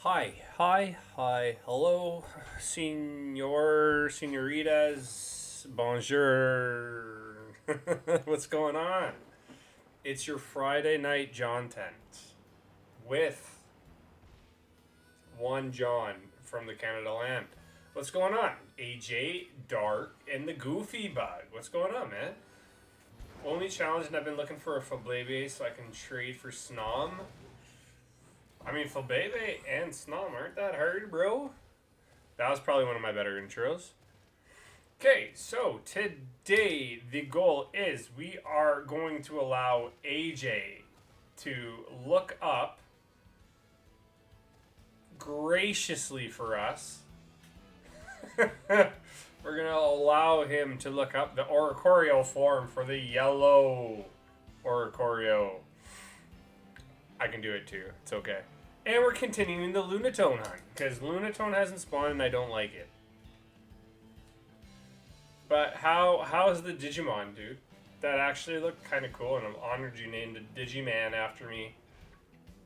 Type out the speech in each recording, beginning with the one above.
Hello, senoritas, bonjour. What's going on? It's your Friday night John tent with one John from the Canada land. What's going on? AJ, Dark, and the Goofy Bug. What's going on, man? Only challenge, and I've been looking for a Fablebe so I can trade for Snom. I mean, Fablebe and Snom aren't that hard, bro. That was probably one of my better intros. Okay, so today the goal is we are going to allow AJ to look up graciously for us. We're going to allow him to look up the Oricorio form for the yellow Oricorio. I can do it too. It's okay. And we're continuing the Lunatone hunt, because Lunatone hasn't spawned and I don't like it. But how's the Digimon, dude? That actually looked kind of cool, and I'm honored you named a Digiman after me.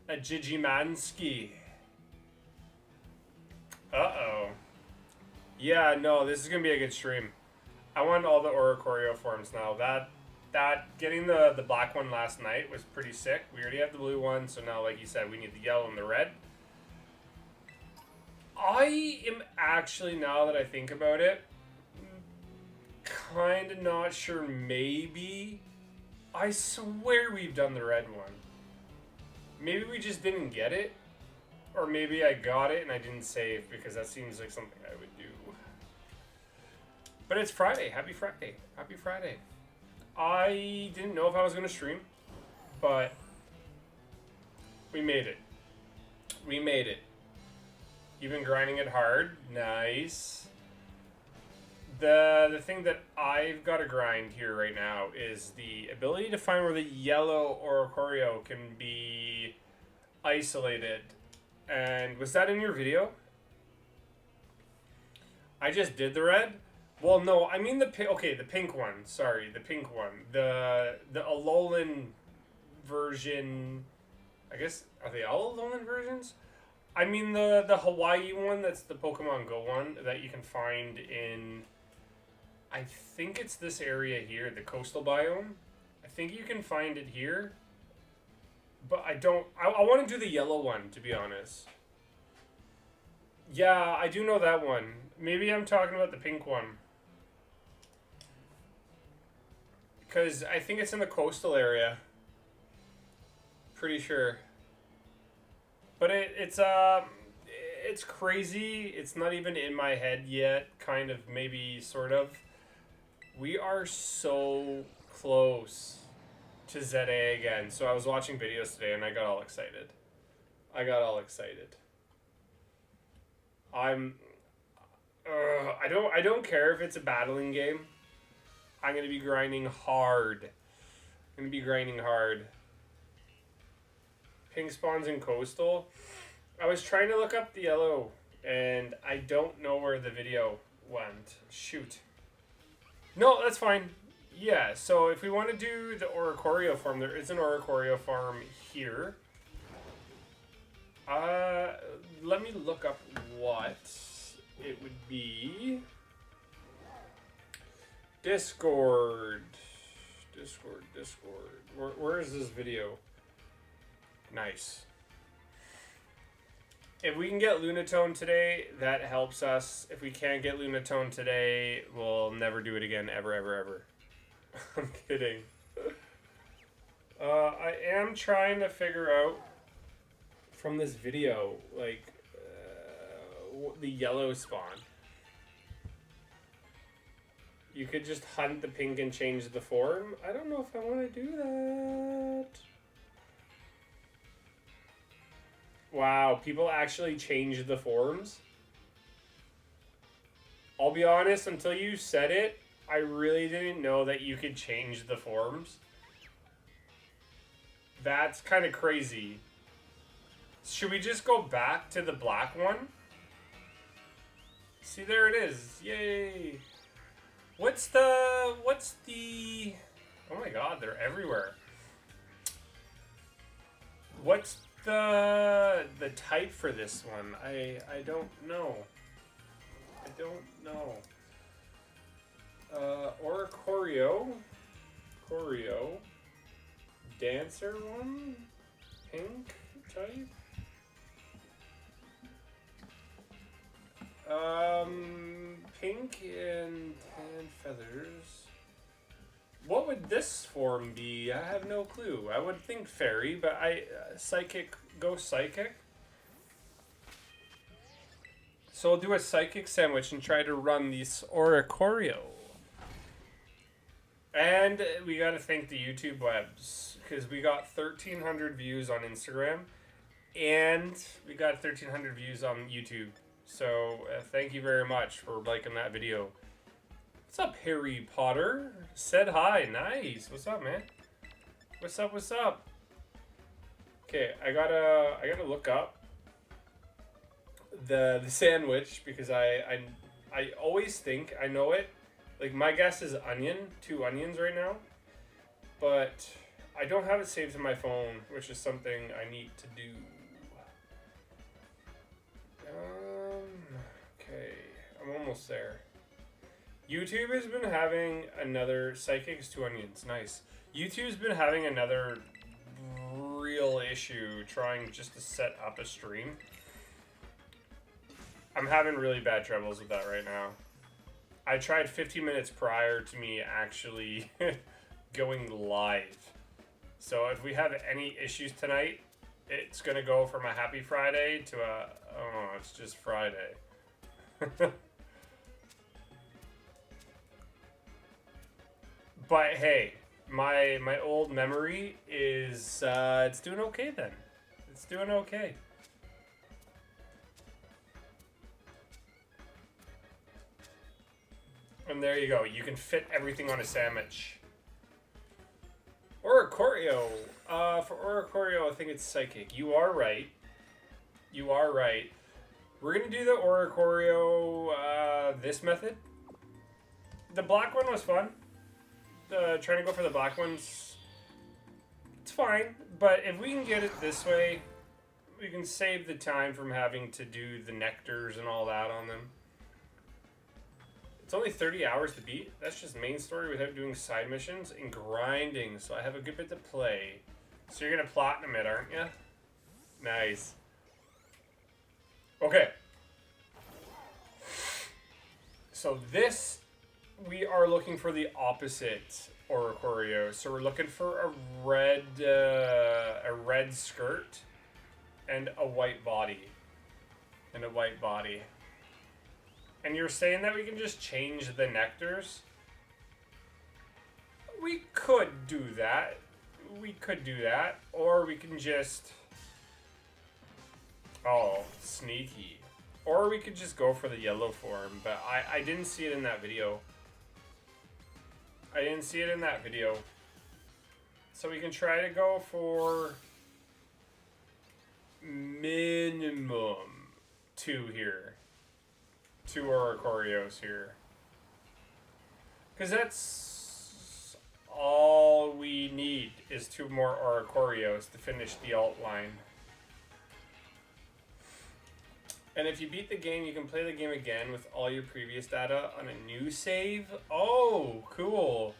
A Digimanski. Uh-oh. Yeah, no, this is going to be a good stream. I want all the Oricorio forms now. That getting the black one last night was pretty sick. We already have the blue one, so now, like you said, we need the yellow and the red. I am actually, now that I think about it, kind of not sure. Maybe. I swear we've done the red one. Maybe we just didn't get it. Or maybe I got it and I didn't save, because that seems like something I would do. But it's Friday. Happy Friday. Happy Friday. I didn't know if I was going to stream, but we made it. We made it. You've been grinding it hard. Nice. The thing that I've got to grind here right now is the ability to find where the yellow Oricorio can be isolated. And was that in your video? I just did the red? Well, no, I mean the pink one. Sorry, the pink one. The Alolan version. I guess, are they all Alolan versions? I mean the Hawaii one. That's the Pokemon Go one that you can find in. I think it's this area here, the coastal biome. I think you can find it here. But I don't. I want to do the yellow one, to be honest. Yeah, I do know that one. Maybe I'm talking about the pink one. Because I think it's in the coastal area. Pretty sure. But it's crazy. It's not even in my head yet. Kind of, maybe, sort of. We are so close to ZA again. So I was watching videos today and I got all excited. I don't care if it's a battling game. I'm going to be grinding hard. Pink spawns in coastal. I was trying to look up the yellow, and I don't know where the video went. Shoot. No, that's fine. Yeah, so if we want to do the Oricorio farm, there is an Oricorio farm here. Let me look up what it would be. Discord. Where is this video? Nice. If we can get Lunatone today, that helps us. If we can't get Lunatone today, we'll never do it again, ever. I'm kidding. I am trying to figure out from this video, like, the yellow spawn. You could just hunt the pink and change the form. I don't know if I want to do that. Wow, people actually change the forms? I'll be honest, until you said it, I really didn't know that you could change the forms. That's kind of crazy. Should we just go back to the black one? See, there it is. Yay. What's the... Oh my god, they're everywhere. What's the type for this one? I don't know. I don't know. Oricorio. Corio. Dancer one? Pink type? Pink and tan feathers. What would this form be? I have no clue. I would think fairy, but psychic, go psychic. So I'll do a psychic sandwich and try to run this Oricorio. And we gotta thank the YouTube webs, because we got 1,300 views on Instagram, and we got 1,300 views on YouTube. So thank you very much for liking that video. What's up, Harry Potter? Said hi. Nice. What's up, man? What's up? What's up? Okay, I gotta look up the sandwich, because I always think I know it. Like, my guess is onion, 2 onions right now, but I don't have it saved to my phone, which is something I need to do. Okay, I'm almost there. YouTube has been having another psychics 2 onions. Nice. YouTube's been having another real issue trying just to set up a stream. I'm having really bad troubles with that right now. I tried 15 minutes prior to me actually going live. So if we have any issues tonight, it's going to go from a happy Friday to a, oh, it's just Friday. But hey, my old memory is, it's doing okay then. It's doing okay. And there you go. You can fit everything on a sandwich. Oricorio. For Oricorio, I think it's psychic. You are right. You are right. We're going to do the Oricorio, this method. The black one was fun. Trying to go for the black ones, it's fine. But if we can get it this way, we can save the time from having to do the nectars and all that on them. It's only 30 hours to beat. That's just main story without doing side missions and grinding. So I have a good bit to play. So you're going to platinum it, aren't you? Nice. Okay. So this, we are looking for the opposite Oricorio. So we're looking for a red skirt and a white body. And you're saying that we can just change the nectars? We could do that. Or we can just... Oh, sneaky. Or we could just go for the yellow form. But I didn't see it in that video. So we can try to go for... minimum 2 here. 2 Oricorios here. Because that's all we need is 2 more Oricorios to finish the alt line. And if you beat the game, you can play the game again with all your previous data on a new save. Oh, cool.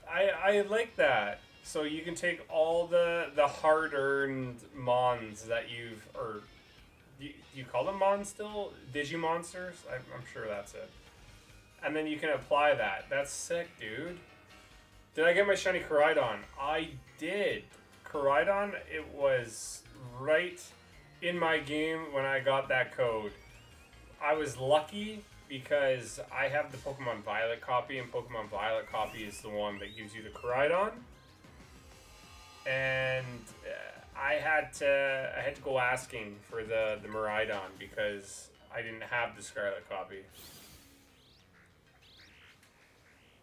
I like that. So you can take all the hard-earned mons that you've... or do you call them mons still? Digimonsters? I'm sure that's it. And then you can apply that. That's sick, dude. Did I get my shiny KORAIDON? I did. KORAIDON, it was right in my game when I got that code. I was lucky because I have the Pokemon Violet copy, and Pokemon Violet copy is the one that gives you the KORAIDON. And I had to go asking for the MIRAIDON because I didn't have the Scarlet copy.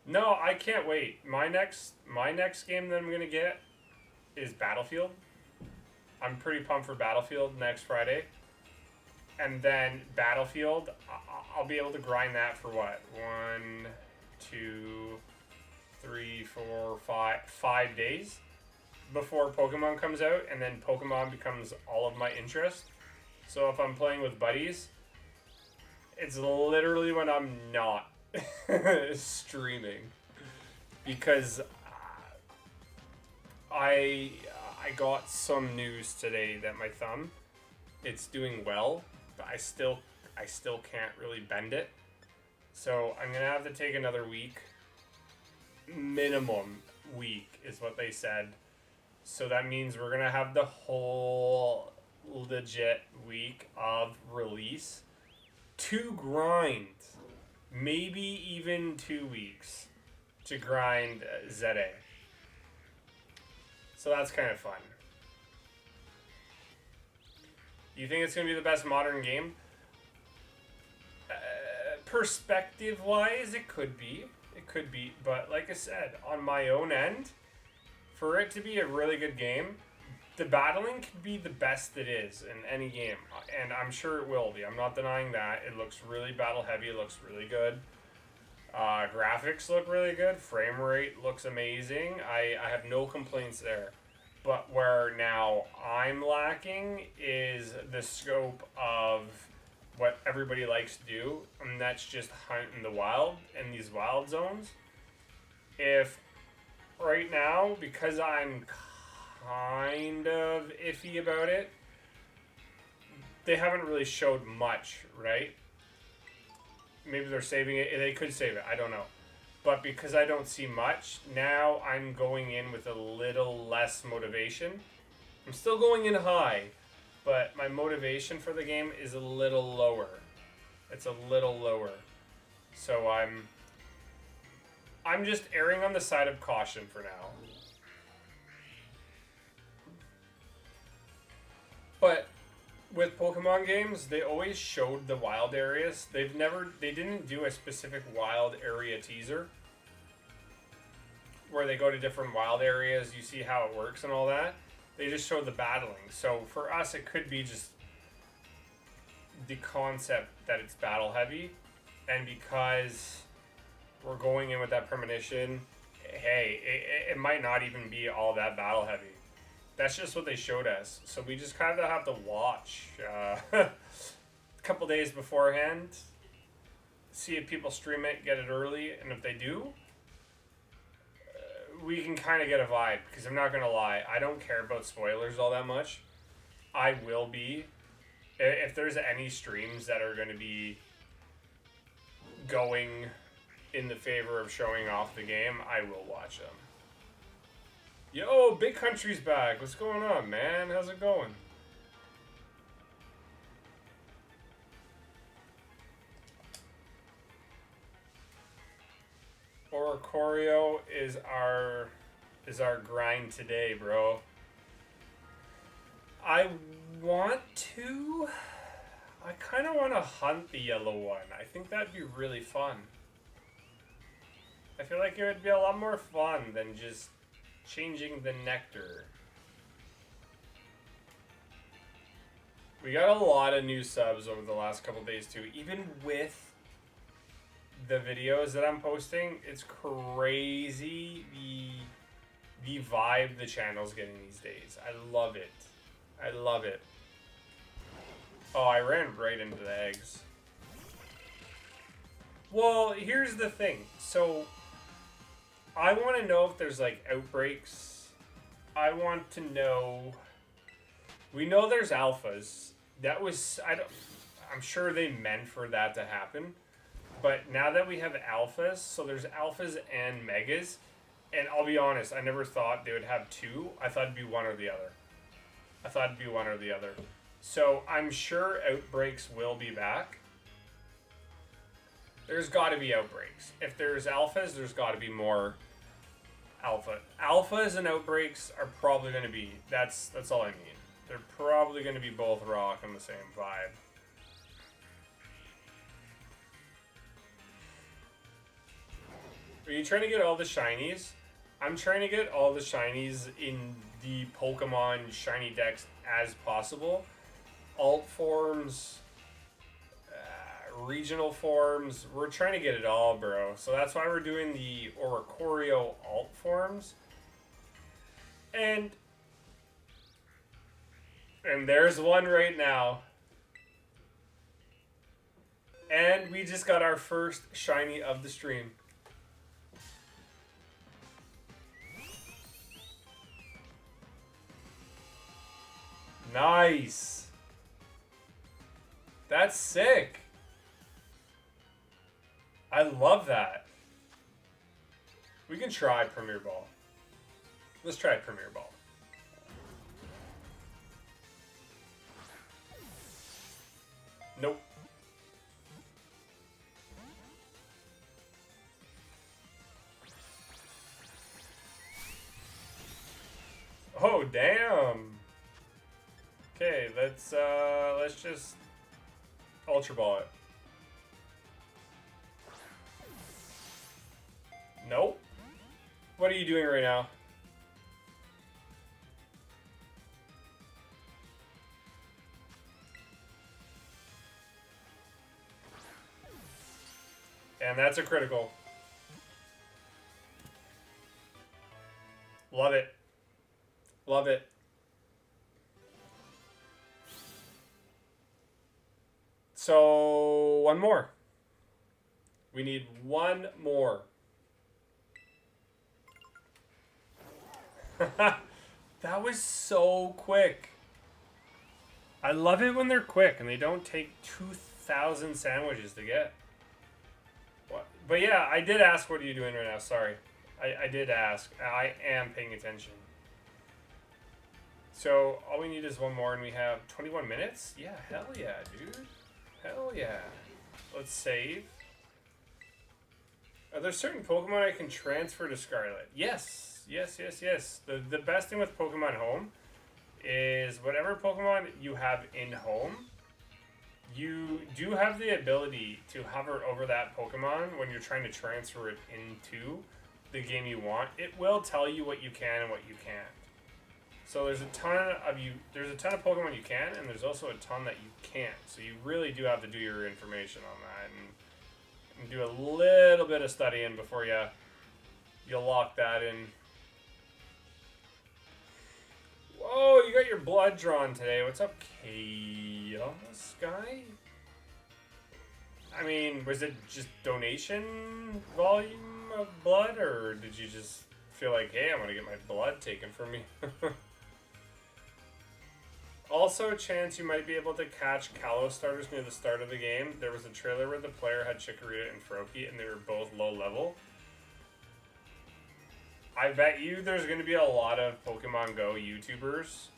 No, I can't wait. My next game that I'm gonna get is Battlefield. I'm pretty pumped for Battlefield next Friday. And then Battlefield, I'll be able to grind that for what? 1, 2, 3, 4, 5 days. before Pokemon comes out, and then Pokemon becomes all of my interest. So if I'm playing with buddies, it's literally when I'm not streaming, because I got some news today that my thumb, it's doing well, but I still can't really bend it. So I'm gonna have to take another week. Minimum week is what they said. So that means we're gonna have the whole legit week of release to grind. Maybe even 2 weeks to grind ZA. So that's kind of fun. You think it's going to be the best modern game? Perspective-wise, it could be. It could be. But like I said, on my own end, for it to be a really good game, the battling could be the best it is in any game. And I'm sure it will be. I'm not denying that. It looks really battle-heavy. It looks really good. Graphics look really good. Frame rate looks amazing. I have no complaints there. But where now I'm lacking is the scope of what everybody likes to do, and that's just hunt in the wild, in these wild zones. If right now, because I'm kind of iffy about it, they haven't really showed much, right? Maybe they're saving it. They could save it. I don't know. But because I don't see much, now I'm going in with a little less motivation. I'm still going in high, but my motivation for the game is a little lower. It's a little lower. So I'm just erring on the side of caution for now. But with Pokemon games, they always showed the wild areas. They didn't do a specific wild area teaser where they go to different wild areas, you see how it works and all that. They just showed the battling. So for us, it could be just the concept that it's battle heavy, and because we're going in with that premonition, hey, it might not even be all that battle heavy. That's just what they showed us. So we just kind of have to watch a couple days beforehand, see if people stream it, get it early, and if they do, we can kind of get a vibe. Because I'm not going to lie, I don't care about spoilers all that much. I will be. If there's any streams that are going to be going in the favor of showing off the game, I will watch them. Yo, Big Country's back. What's going on, man? How's it going? Oricorio is our grind today, bro. I kind of want to hunt the yellow one. I think that'd be really fun. I feel like it would be a lot more fun than just changing the nectar. We got a lot of new subs over the last couple days too. Even with the videos that I'm posting, it's crazy the vibe the channel's getting these days. I love it. I love it. Oh, I ran right into the eggs. Well, here's the thing. So I want to know if there's like outbreaks. I want to know. We know there's alphas. That was I'm sure they meant for that to happen. But now that we have alphas, so there's alphas and megas, and I'll be honest, I never thought they would have two. I thought it'd be one or the other. So I'm sure outbreaks will be back. There's got to be outbreaks. If there's alphas, there's got to be more alpha. Alphas and outbreaks are probably going to be, that's all I mean. They're probably going to be both rocking the same vibe. Are you trying to get all the shinies? I'm trying to get all the shinies in the Pokemon Shiny Dex as possible. Alt forms, regional forms, we're trying to get it all, bro. So that's why we're doing the Oricorio alt forms. And there's one right now. And we just got our first shiny of the stream. Nice. That's sick. I love that. We can try Premier Ball. Let's try Premier Ball. Nope. Oh, damn. Okay, let's just Ultra Ball it. Nope. What are you doing right now? And that's a critical. Love it. Love it. So, one more. We need one more. That was so quick. I love it when they're quick and they don't take 2,000 sandwiches to get. What? But yeah, I did ask, what are you doing right now? Sorry. I did ask. I am paying attention. So, all we need is one more and we have 21 minutes? Yeah, hell yeah, dude. Hell yeah. Let's save. Are there certain Pokemon I can transfer to Scarlet? Yes. Yes. The best thing with Pokemon Home is whatever Pokemon you have in Home, you do have the ability to hover over that Pokemon when you're trying to transfer it into the game you want. It will tell you what you can and what you can't. So there's a ton of Pokemon you can, and there's also a ton that you can't. So you really do have to do your information on that and do a little bit of studying before you lock that in. Whoa, you got your blood drawn today. What's up, Chaos Guy? I mean, was it just donation volume of blood, or did you just feel like, hey, I'm going to get my blood taken from me? Also, a chance you might be able to catch Kalos starters near the start of the game. There was a trailer where the player had Chikorita and Froakie, and they were both low level. I bet you there's going to be a lot of Pokemon Go YouTubers.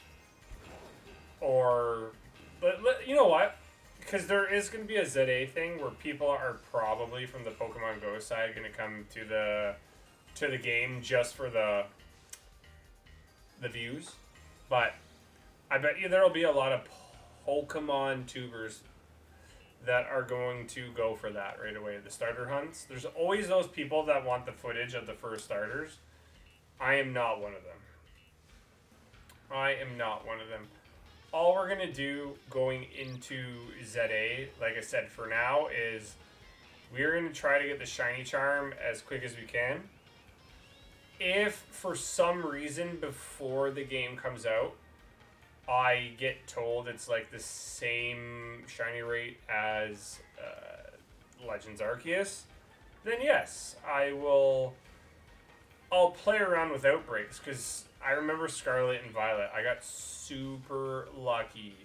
But you know what? Because there is going to be a ZA thing where people are probably from the Pokemon Go side going to come to the game just for the views. But I bet you there will be a lot of Pokemon tubers that are going to go for that right away. The starter hunts. There's always those people that want the footage of the first starters. I am not one of them. I am not one of them. All we're going to do going into ZA, like I said, for now, is we're going to try to get the Shiny Charm as quick as we can. If, for some reason, before the game comes out, I get told it's like the same shiny rate as Legends Arceus, then yes, I'll play around with outbreaks, because I remember Scarlet and Violet. I got super lucky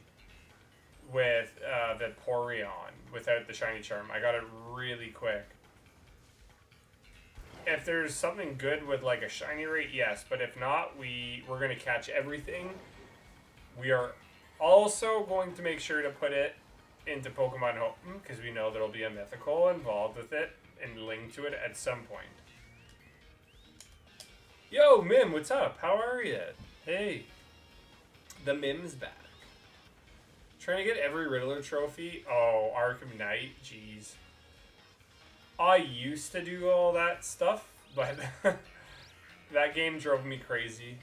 with the Vaporeon without the Shiny Charm. I got it really quick. If there's something good with like a shiny rate, yes, but if not, we're going to catch everything. We are also going to make sure to put it into Pokemon Home, because we know there'll be a mythical involved with it and linked to it at some point. Yo, Mim, what's up? How are you? Hey. The Mim's back. Trying to get every Riddler trophy. Oh, Arkham Knight. Jeez. I used to do all that stuff, but that game drove me crazy.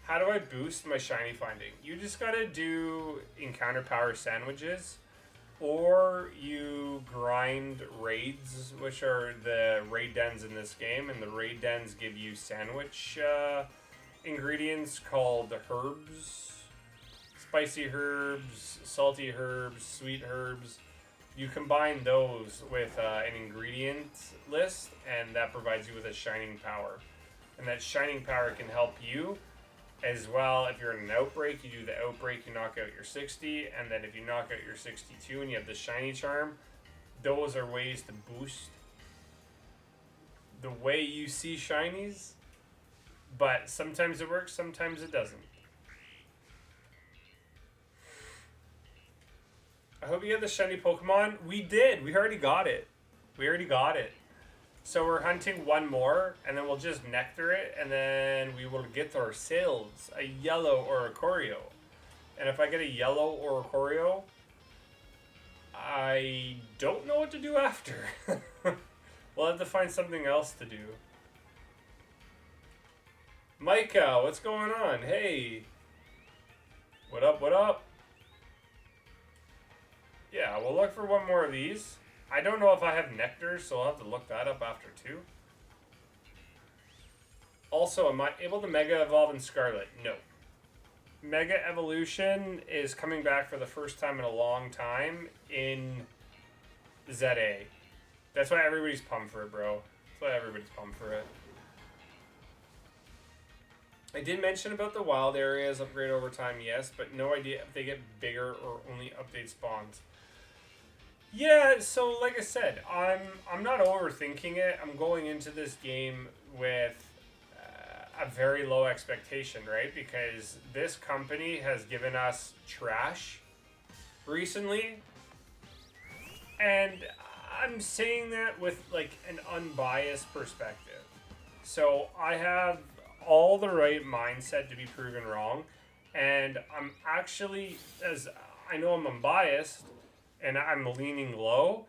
How do I boost my shiny finding? You just gotta do encounter power sandwiches, or you grind raids, which are the raid dens in this game, and the raid dens give you sandwich ingredients called the herbs. Spicy herbs, salty herbs, sweet herbs. You combine those with an ingredient list, and that provides you with a shining power. And that shining power can help you as well. If you're in an outbreak, you do the outbreak, you knock out your 60, and then if you knock out your 62 and you have the shiny charm, those are ways to boost the way you see shinies. But sometimes it works, sometimes it doesn't. I hope you have the shiny Pokemon. We did. We already got it. So we're hunting one more, and then we'll just nectar it, and then we will get ourselves a yellow Oricorio. And if I get a yellow Oricorio, I don't know what to do after. We'll have to find something else to do. Micah, what's going on? Hey. What up, what up? Yeah, we'll look for one more of these. I don't know if I have nectar, so I'll have to look that up after too. Also, am I able to Mega Evolve in Scarlet? No. Mega Evolution is coming back for the first time in a long time in ZA. That's why everybody's pumped for it, bro. That's why everybody's pumped for it. I did mention about the wild areas upgrade over time, yes, but no idea if they get bigger or only update spawns. Yeah, so like I said, I'm not overthinking it. I'm going into this game with a very low expectation, right? Because this company has given us trash recently, and I'm saying that with like an unbiased perspective. So I have all the right mindset to be proven wrong, and I'm actually, as I know I'm unbiased and I'm leaning low,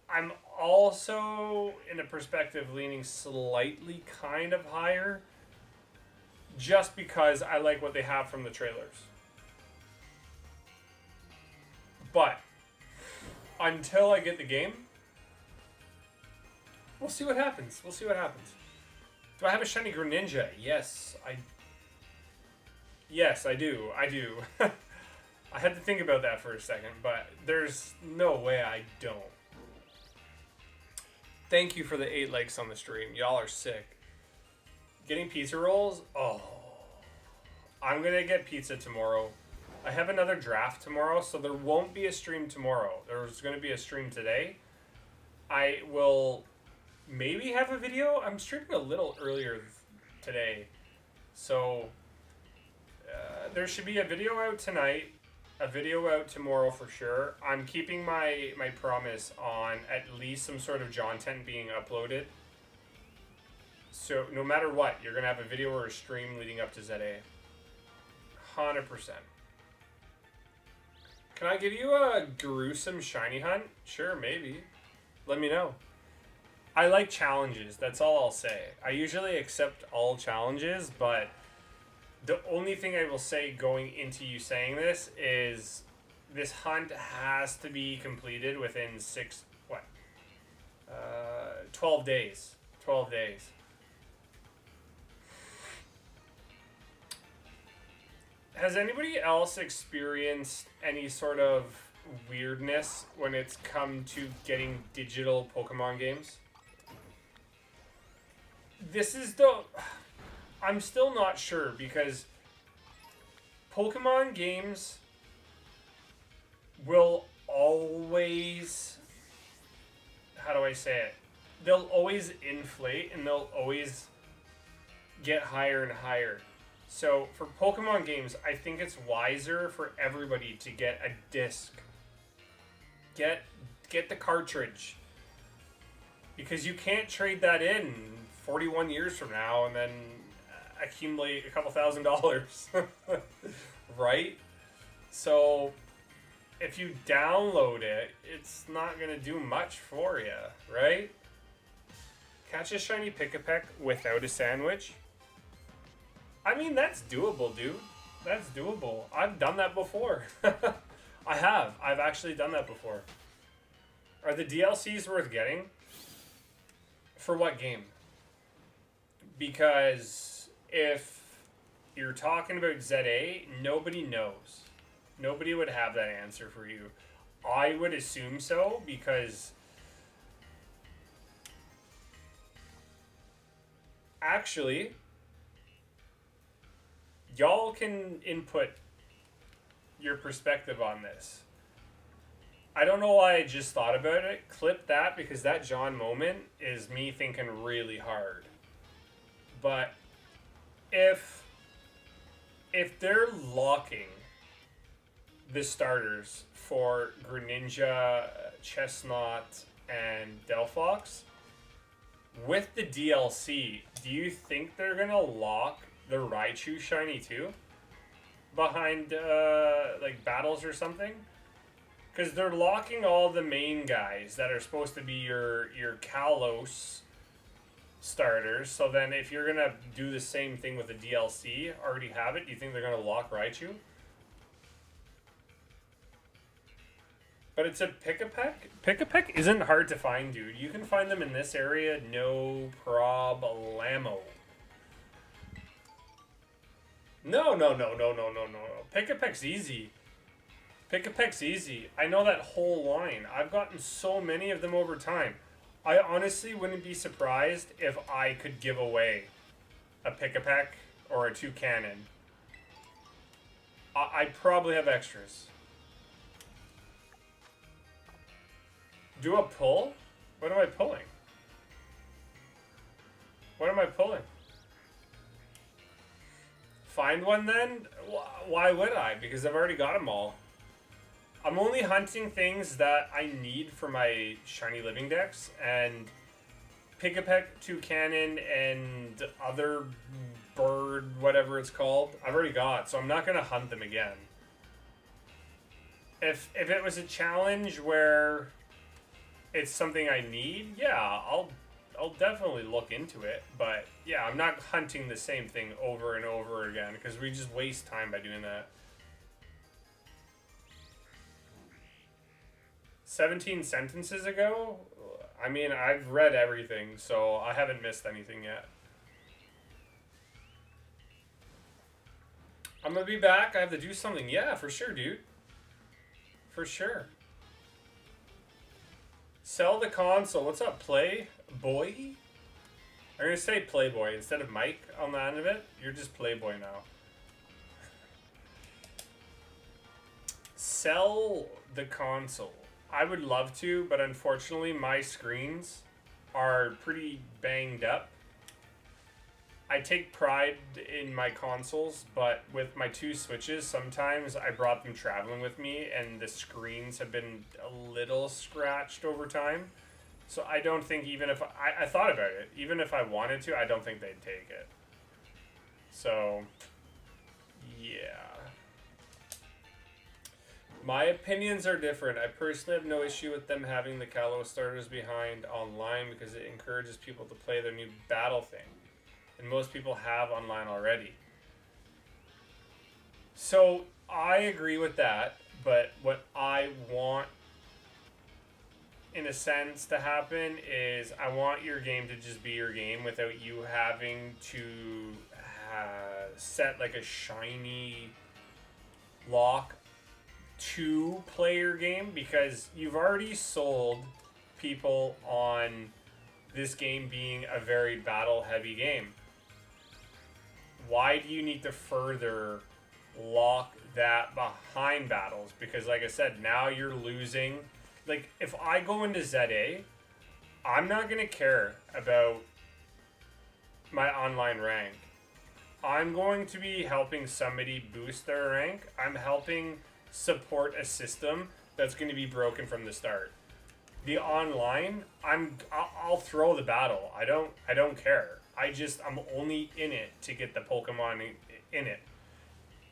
I'm also in a perspective leaning slightly kind of higher just because I like what they have from the trailers. But until I get the game, we'll see what happens. We'll see what happens. Do I have a shiny Greninja? Yes, I do. I do. I had to think about that for a second, but there's no way I don't. Thank you for the 8 likes on the stream. Y'all are sick. Getting pizza rolls? Oh. I'm going to get pizza tomorrow. I have another draft tomorrow, so there won't be a stream tomorrow. There's going to be a stream today. I will maybe have a video. I'm streaming a little earlier today. So there should be a video out tonight. A video out tomorrow for sure. I'm keeping my promise on at least some sort of content being uploaded. So no matter what, you're going to have a video or a stream leading up to ZA. 100%. Can I give you a gruesome shiny hunt? Sure, maybe. Let me know. I like challenges. That's all I'll say. I usually accept all challenges, but the only thing I will say going into you saying this is this hunt has to be completed within 12 days. 12 days. Has anybody else experienced any sort of weirdness when it's come to getting digital Pokemon games? This is the... I'm still not sure because Pokemon games will always, how do I say it? They'll always inflate and they'll always get higher and higher. So for Pokemon games, I think it's wiser for everybody to get a disc. Get the cartridge. Because you can't trade that in 41 years from now and then accumulate a couple $1,000, right? So if you download it, it's not gonna do much for you, right? Catch a shiny Pick-a-Peck without a sandwich. I mean, that's doable, dude. That's doable. I've done that before. I have. I've actually done that before. Are the DLCs worth getting? For what game? Because if you're talking about ZA, nobody knows. Nobody would have that answer for you. I would assume so because actually, y'all can input your perspective on this. I don't know why I just thought about it. Clip that because that John moment is me thinking really hard. But if they're locking the starters for Greninja, Chestnut, and Delphox with the DLC, do you think they're gonna lock the Raichu Shiny too behind like battles or something? Because they're locking all the main guys that are supposed to be your Kalos starters. So then if you're going to do the same thing with the DLC, already have it, do you think they're going to lock Raichu? But it's a Pick-a-Peck? Pick-a-Peck isn't hard to find, dude. You can find them in this area, no problemo. No. Pick-a-Peck's easy. Pick-a-Peck's easy. I know that whole line. I've gotten so many of them over time. I honestly wouldn't be surprised if I could give away a Pick-a-Peck or a Toucannon. I probably have extras. Do a pull? What am I pulling? What am I pulling? Find one then? Why would I? Because I've already got them all. I'm only hunting things that I need for my Shiny Living Dex, and Pick-a-Peck, Toucannon, and other bird, whatever it's called, I've already got, so I'm not going to hunt them again. If it was a challenge where it's something I need, yeah, I'll definitely look into it, but yeah, I'm not hunting the same thing over and over again, because we just waste time by doing that. 17 sentences ago? I mean, I've read everything, so I haven't missed anything yet. I'm gonna be back. I have to do something. Yeah, for sure, dude. For sure. Sell the console. What's up, Playboy? I'm gonna say Playboy instead of Mike on the end of it. You're just Playboy now. Sell the console. I would love to, but unfortunately my screens are pretty banged up. I take pride in my consoles, but with my two Switches, sometimes I brought them traveling with me and the screens have been a little scratched over time. So I don't think even if I thought about it, even if I wanted to, I don't think they'd take it. So, yeah. My opinions are different. I personally have no issue with them having the Kalos starters behind online because it encourages people to play their new battle thing. And most people have online already. So I agree with that, but what I want in a sense to happen is I want your game to just be your game without you having to set like a shiny lock to play your game, because you've already sold people on this game being a very battle heavy game. Why do you need to further lock that behind battles? Because like I said, now you're losing. Like if I go into ZA, I'm not going to care about my online rank. I'm going to be helping somebody boost their rank. I'm helping support a system that's going to be broken from the start. The online, I'll throw the battle. I don't care. I'm only in it to get the Pokemon in it.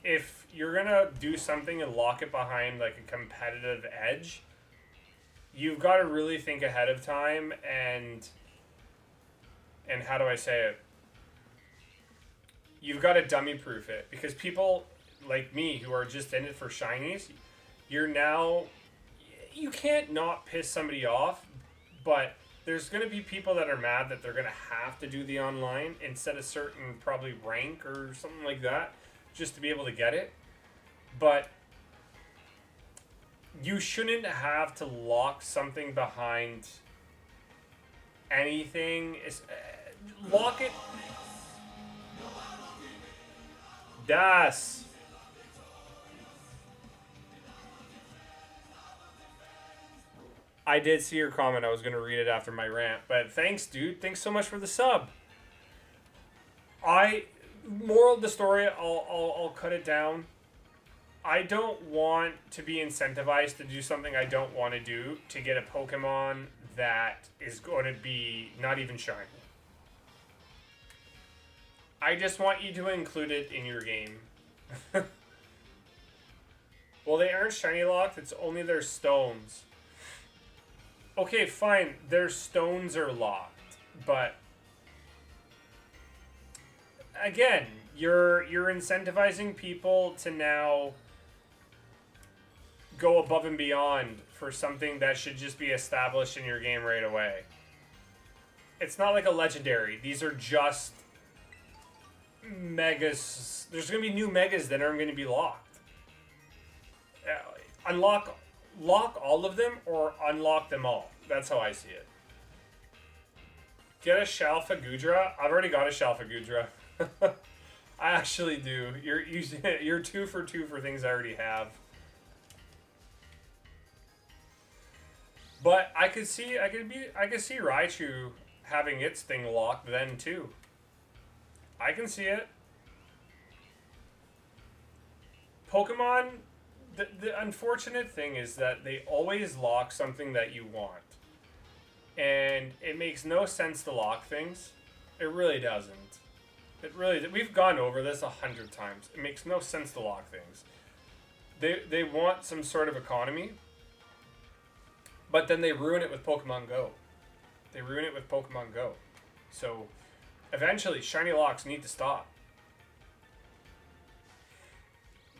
If you're gonna do something and lock it behind like a competitive edge, you've got to really think ahead of time and how do I say it? You've got to dummy proof it, because people like me who are just in it for shinies, you can't not piss somebody off, but there's going to be people that are mad that they're going to have to do the online and set a certain probably rank or something like that just to be able to get it. But you shouldn't have to lock something behind anything. Lock it. Das. I did see your comment. I was going to read it after my rant. But thanks, dude. Thanks so much for the sub. Moral of the story, I'll cut it down. I don't want to be incentivized to do something I don't want to do to get a Pokemon that is going to be not even shiny. I just want you to include it in your game. Well, they aren't shiny locked. It's only their stones. Okay, fine. Their stones are locked, but again, you're incentivizing people to now go above and beyond for something that should just be established in your game right away. It's not like a legendary. These are just megas. There's going to be new megas that are going to be locked. Lock all of them or unlock them all. That's how I see it. Get a Shalfagudra. I've already got a Shalfagudra. I actually do. You're 2 for 2 for things I already have. But I could see Raichu having its thing locked then too. I can see it. Pokemon, the unfortunate thing is that they always lock something that you want. And it makes no sense to lock things. It really doesn't. We've gone over this 100 times. It makes no sense to lock things. They want some sort of economy, but then they ruin it with Pokemon Go. So eventually, shiny locks need to stop.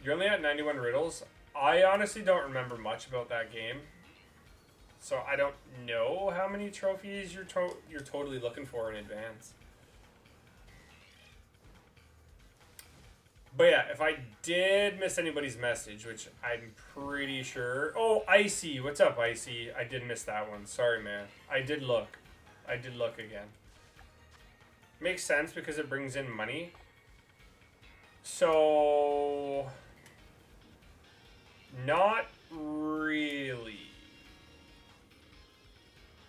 You're only at 91 riddles. I honestly don't remember much about that game, so I don't know how many trophies you're totally looking for in advance. But yeah, if I did miss anybody's message, which I'm pretty sure... Oh, Icy. What's up, Icy? I did miss that one. Sorry, man. I did look again. Makes sense because it brings in money. So... Not really.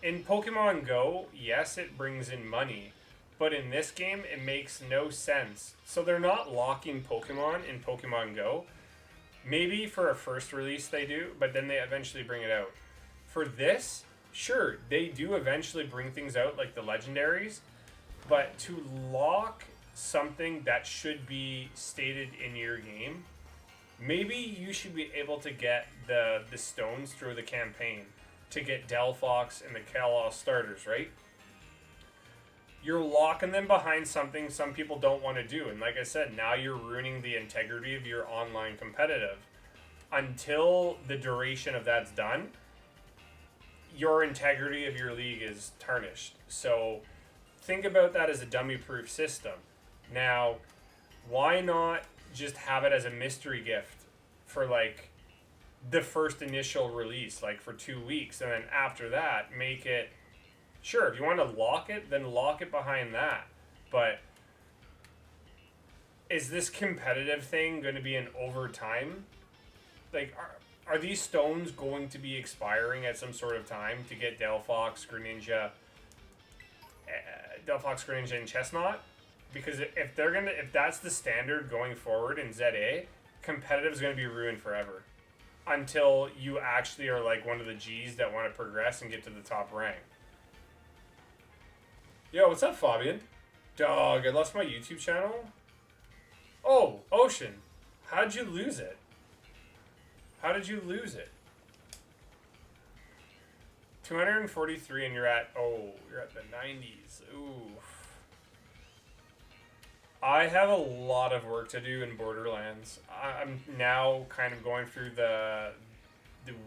In Pokemon Go, yes, it brings in money. But in this game, it makes no sense. So they're not locking Pokemon in Pokemon Go. Maybe for a first release they do, but then they eventually bring it out. For this, sure, they do eventually bring things out like the legendaries. But to lock something that should be stated in your game, maybe you should be able to get the stones through the campaign to get Delphox and the Kalos starters, right? You're locking them behind something some people don't want to do. And like I said, now you're ruining the integrity of your online competitive. Until the duration of that's done, your integrity of your league is tarnished. So think about that as a dummy-proof system. Now, why not just have it as a mystery gift for like the first initial release, like for 2 weeks, and then after that, make it... Sure, if you want to lock it, then lock it behind that. But is this competitive thing going to be an overtime? Like, are these stones going to be expiring at some sort of time to get Delphox, Greninja, and Chestnut? Because if that's the standard going forward in ZA, competitive is going to be ruined forever. Until you actually are like one of the G's that want to progress and get to the top rank. Yo, what's up, Fabian? Dog, I lost my YouTube channel? Oh, Ocean. How'd you lose it? How did you lose it? 243 and you're at the 90s. Ooh. I have a lot of work to do in Borderlands. I'm now kind of going through the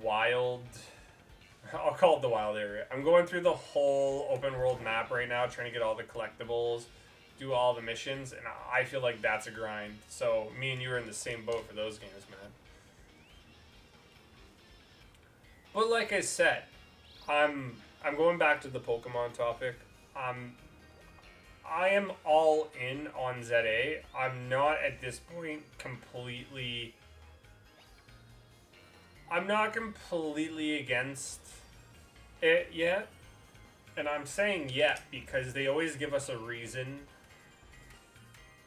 wild I'll call it the wild area. I'm going through the whole open world map right now, trying to get all the collectibles, do all the missions, and I feel like that's a grind. So me and you are in the same boat for those games, man. But like I said, I'm going back to the Pokemon topic. I am all in on ZA. I'm not at this point completely. I'm not completely against it yet. And I'm saying yet because they always give us a reason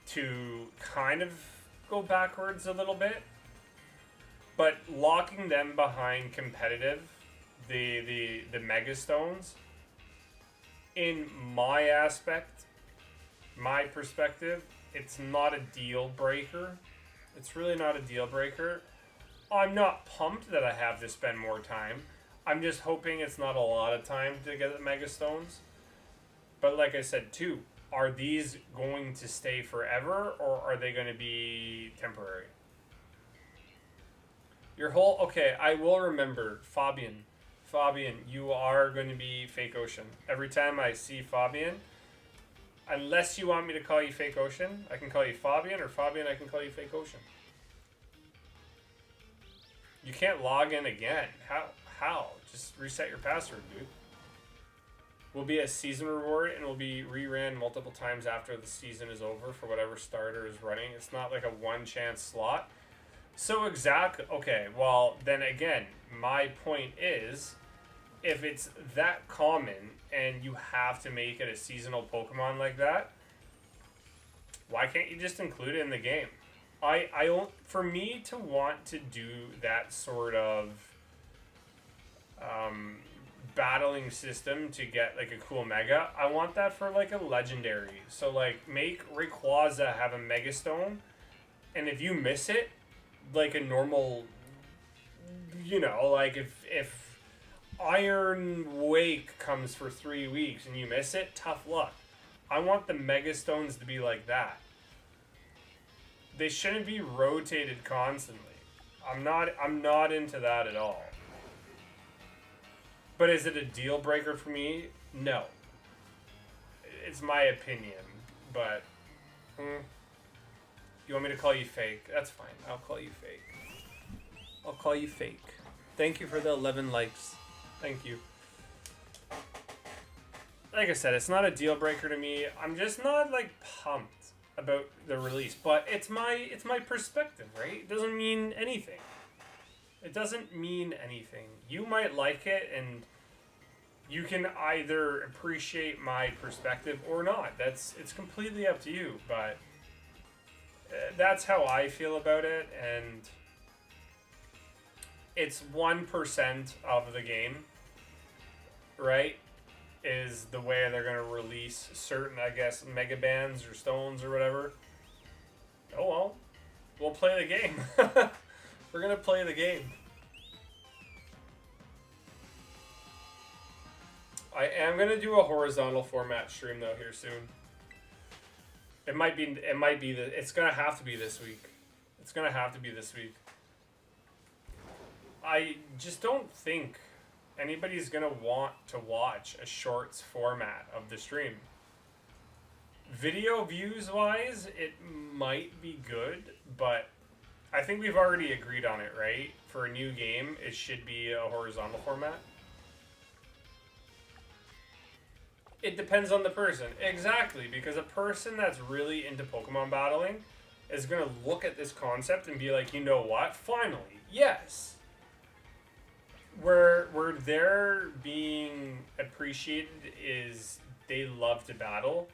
to kind of go backwards a little bit. But locking them behind competitive, the Mega Stones, in my aspect, my perspective, it's not a deal breaker. It's really not a deal breaker. I'm not pumped that I have to spend more time. I'm just hoping it's not a lot of time to get the Mega Stones. But like I said too, are these going to stay forever or are they going to be temporary? Your whole... Okay, I will remember. Fabian, you are going to be Fake Ocean. Every time I see Fabian, unless you want me to call you Fake Ocean, I can call you Fabian, or Fabian, I can call you Fake Ocean. You can't log in again. How? Just reset your password, dude. Will be a season reward and will be reran multiple times after the season is over for whatever starter is running. It's not like a one chance slot. So exactly. Okay, well then again, my point is, if it's that common and you have to make it a seasonal Pokemon like that, why can't you just include it in the game? I don't, for me to want to do that sort of battling system to get like a cool Mega, I want that for like a legendary. So like make Rayquaza have a Mega Stone, and if you miss it, like a normal, you know, like if Iron Wake comes for 3 weeks and you miss it, tough luck. I want the Mega Stones to be like that. They shouldn't be rotated constantly. I'm not into that at all. But is it a deal breaker for me? No. It's my opinion, but you want me to call you Fake? That's fine. I'll call you Fake. I'll call you Fake. Thank you for the 11 likes. Thank you. Like I said, it's not a deal breaker to me. I'm just not like pumped about the release, but it's my perspective, right? It doesn't mean anything. It doesn't mean anything. You might like it, and you can either appreciate my perspective or not. It's completely up to you, but that's how I feel about it, and it's 1% of the game, right? Is the way they're going to release certain, I guess, Mega Bands or Stones or whatever. Oh well, we'll play the game. We're going to play the game. I am going to do a horizontal format stream though here soon. It's going to have to be this week. It's going to have to be this week. I just don't think anybody's going to want to watch a shorts format of the stream. Video views wise, it might be good, but I think we've already agreed on it, right? For a new game, it should be a horizontal format. It depends on the person. Exactly, because a person that's really into Pokemon battling is going to look at this concept and be like, you know what? Finally, yes. Where they're being appreciated is they love to battle,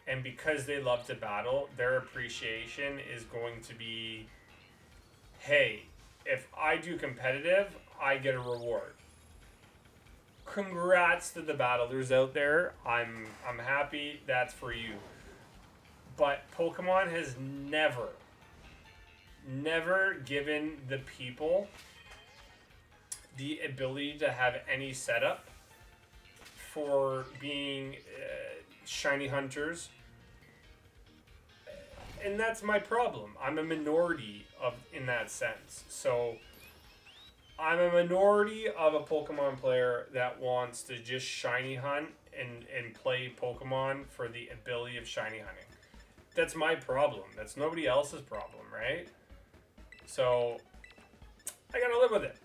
and because they love to battle, their appreciation is going to be, hey, if I do competitive, I get a reward. Congrats to the battlers out there. I'm happy that's for you. But Pokemon has never given the people the ability to have any setup for being shiny hunters, and that's my problem. I'm a minority in that sense, so I'm a minority of a Pokemon player that wants to just shiny hunt and play Pokemon for the ability of shiny hunting. That's my problem. That's nobody else's problem, right? So, I gotta live with it.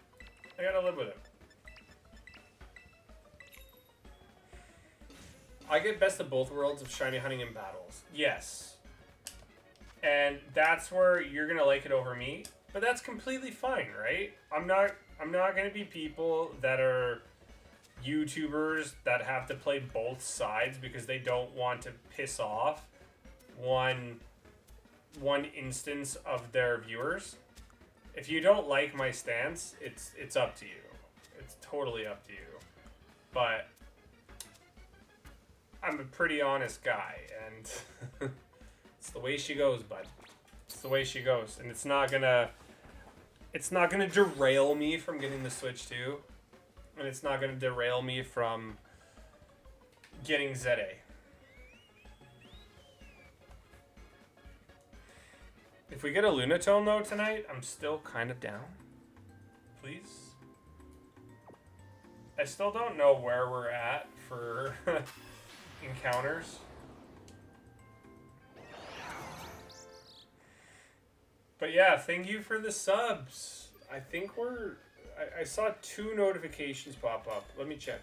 I gotta live with it. I get best of both worlds of shiny hunting in battles. Yes. And that's where you're gonna like it over me. But that's completely fine, right? I'm not gonna be people that are YouTubers that have to play both sides because they don't want to piss off one instance of their viewers. If you don't like my stance, it's up to you. It's totally up to you. But I'm a pretty honest guy, and it's the way she goes, bud. It's the way she goes, and it's not gonna derail me from getting the Switch 2, and it's not gonna derail me from getting ZA. If we get a Lunatone though tonight, I'm still kind of down. Please. I still don't know where we're at for encounters. But yeah, thank you for the subs. I think I saw 2 notifications pop up. Let me check.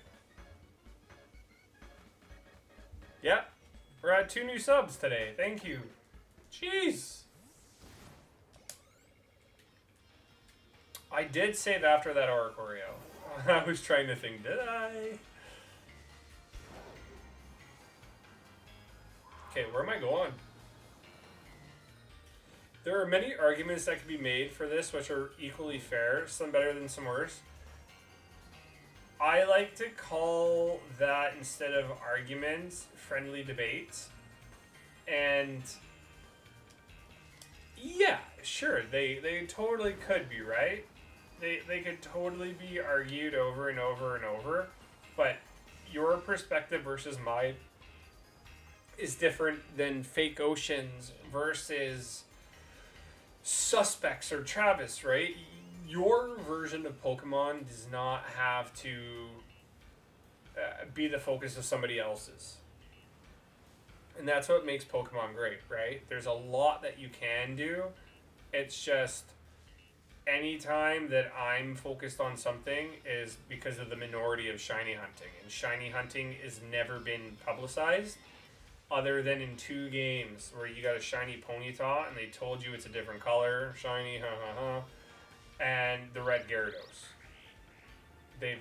Yeah, we're at 2 new subs today. Thank you. Jeez. I did save after that Oricorio. I was trying to think, did I? Okay, where am I going? There are many arguments that could be made for this, which are equally fair, some better than some worse. I like to call that, instead of arguments, friendly debates. And yeah, sure, they totally could be, right? They could totally be argued over and over and over, but your perspective versus mine is different than Fake Oceans versus Suspects or Travis, right? Your version of Pokemon does not have to be the focus of somebody else's. And that's what makes Pokemon great, right? There's a lot that you can do. It's just anytime that I'm focused on something is because of the minority of shiny hunting. And shiny hunting has never been publicized other than in 2 games where you got a shiny Ponyta and they told you it's a different color, shiny, and the red Gyarados. They've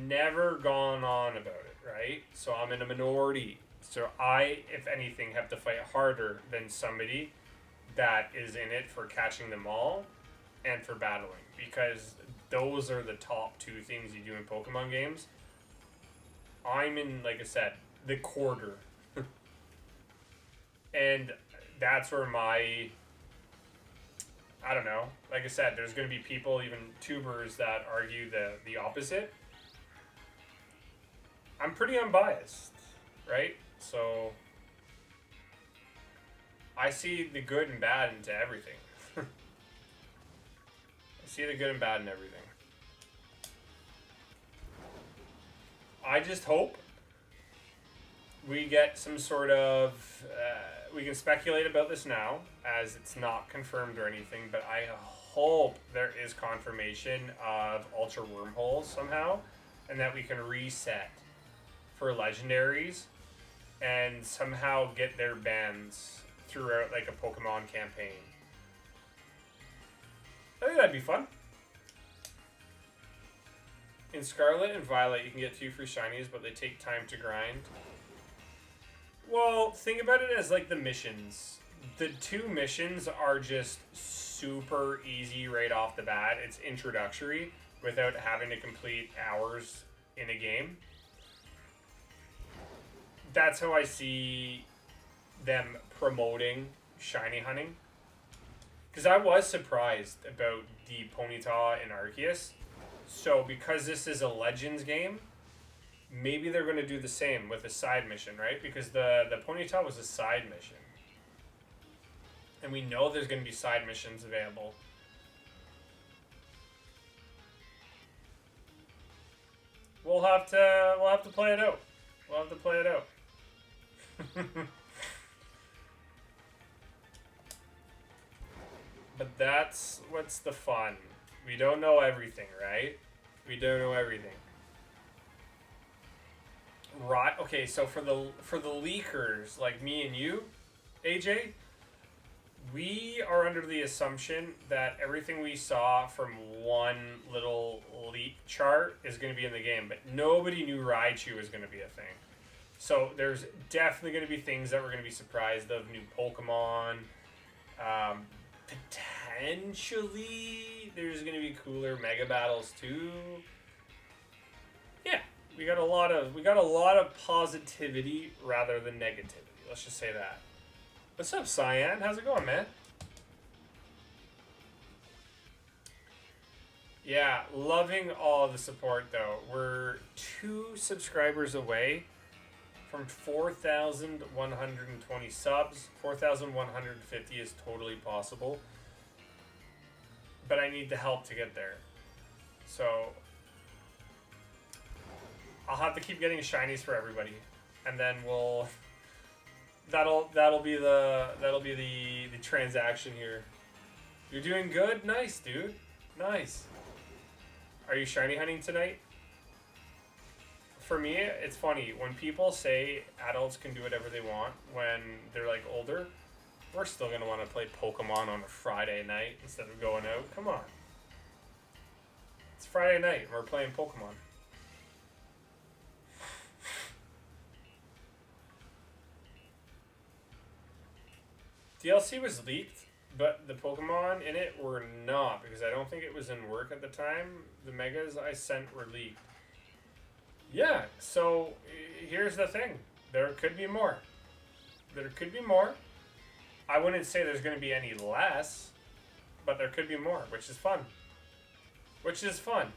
never gone on about it, right? So I'm in a minority. So I, if anything, have to fight harder than somebody that is in it for catching them all and for battling, because those are the top 2 things you do in Pokemon games. I'm in, like I said, the quarter. And that's where my, I don't know, like I said, there's going to be people, even tubers, that argue the opposite. I'm pretty unbiased, right? So I see the good and bad into everything. I see the good and bad in everything. I just hope we get some sort of... we can speculate about this now, as it's not confirmed or anything, but I hope there is confirmation of Ultra Wormholes somehow, and that we can reset for legendaries and somehow get their bans throughout, like, a Pokemon campaign. I think that'd be fun. In Scarlet and Violet, you can get 2 free shinies, but they take time to grind. Well, think about it as like the missions. The 2 missions are just super easy right off the bat. It's introductory without having to complete hours in a game. That's how I see them promoting shiny hunting. Because I was surprised about the Ponyta and Arceus. So because this is a Legends game, maybe they're going to do the same with a side mission, right? Because the Ponyta was a side mission. And we know there's going to be side missions available. We'll have to play it out. We'll have to play it out. But that's what's the fun. We don't know everything, right? We don't know everything. Right. Okay, so for the leakers like me and you, AJ, we are under the assumption that everything we saw from one little leak chart is going to be in the game, but nobody knew Raichu was going to be a thing. So there's definitely going to be things that we're going to be surprised of. New Pokemon. Potentially, there's going to be cooler Mega Battles too. Yeah, we got a lot of positivity rather than negativity. Let's just say that. What's up, Cyan? How's it going, man? Yeah, loving all the support though. We're 2 subscribers away from 4,120 subs. 4,150 is totally possible. But I need the help to get there. So I'll have to keep getting shinies for everybody. And then we'll that'll be the transaction here. You're doing good? Nice, dude. Nice. Are you shiny hunting tonight? For me, it's funny. When people say adults can do whatever they want when they're like older, we're still going to want to play Pokemon on a Friday night instead of going out. Come on. It's Friday night and we're playing Pokemon. DLC was leaked, but the Pokemon in it were not, because I don't think it was in work at the time. The Megas I sent were leaked. Yeah, so here's the thing. There could be more. There could be more. I wouldn't say there's going to be any less, but there could be more, which is fun. Which is fun.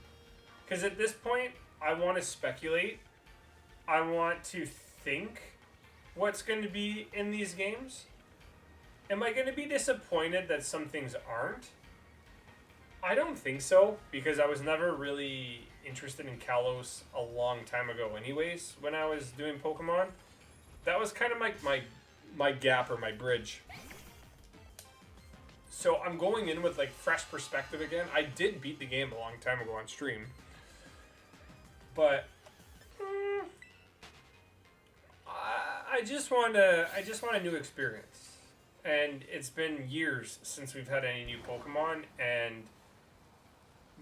Because at this point, I want to speculate. I want to think what's going to be in these games. Am I going to be disappointed that some things aren't? I don't think so, because I was never really interested in Kalos a long time ago anyways, when I was doing Pokemon. That was kind of my gap or my bridge. So I'm going in with like fresh perspective again. I did beat the game a long time ago on stream. But I just want a new experience. And it's been years since we've had any new Pokemon, and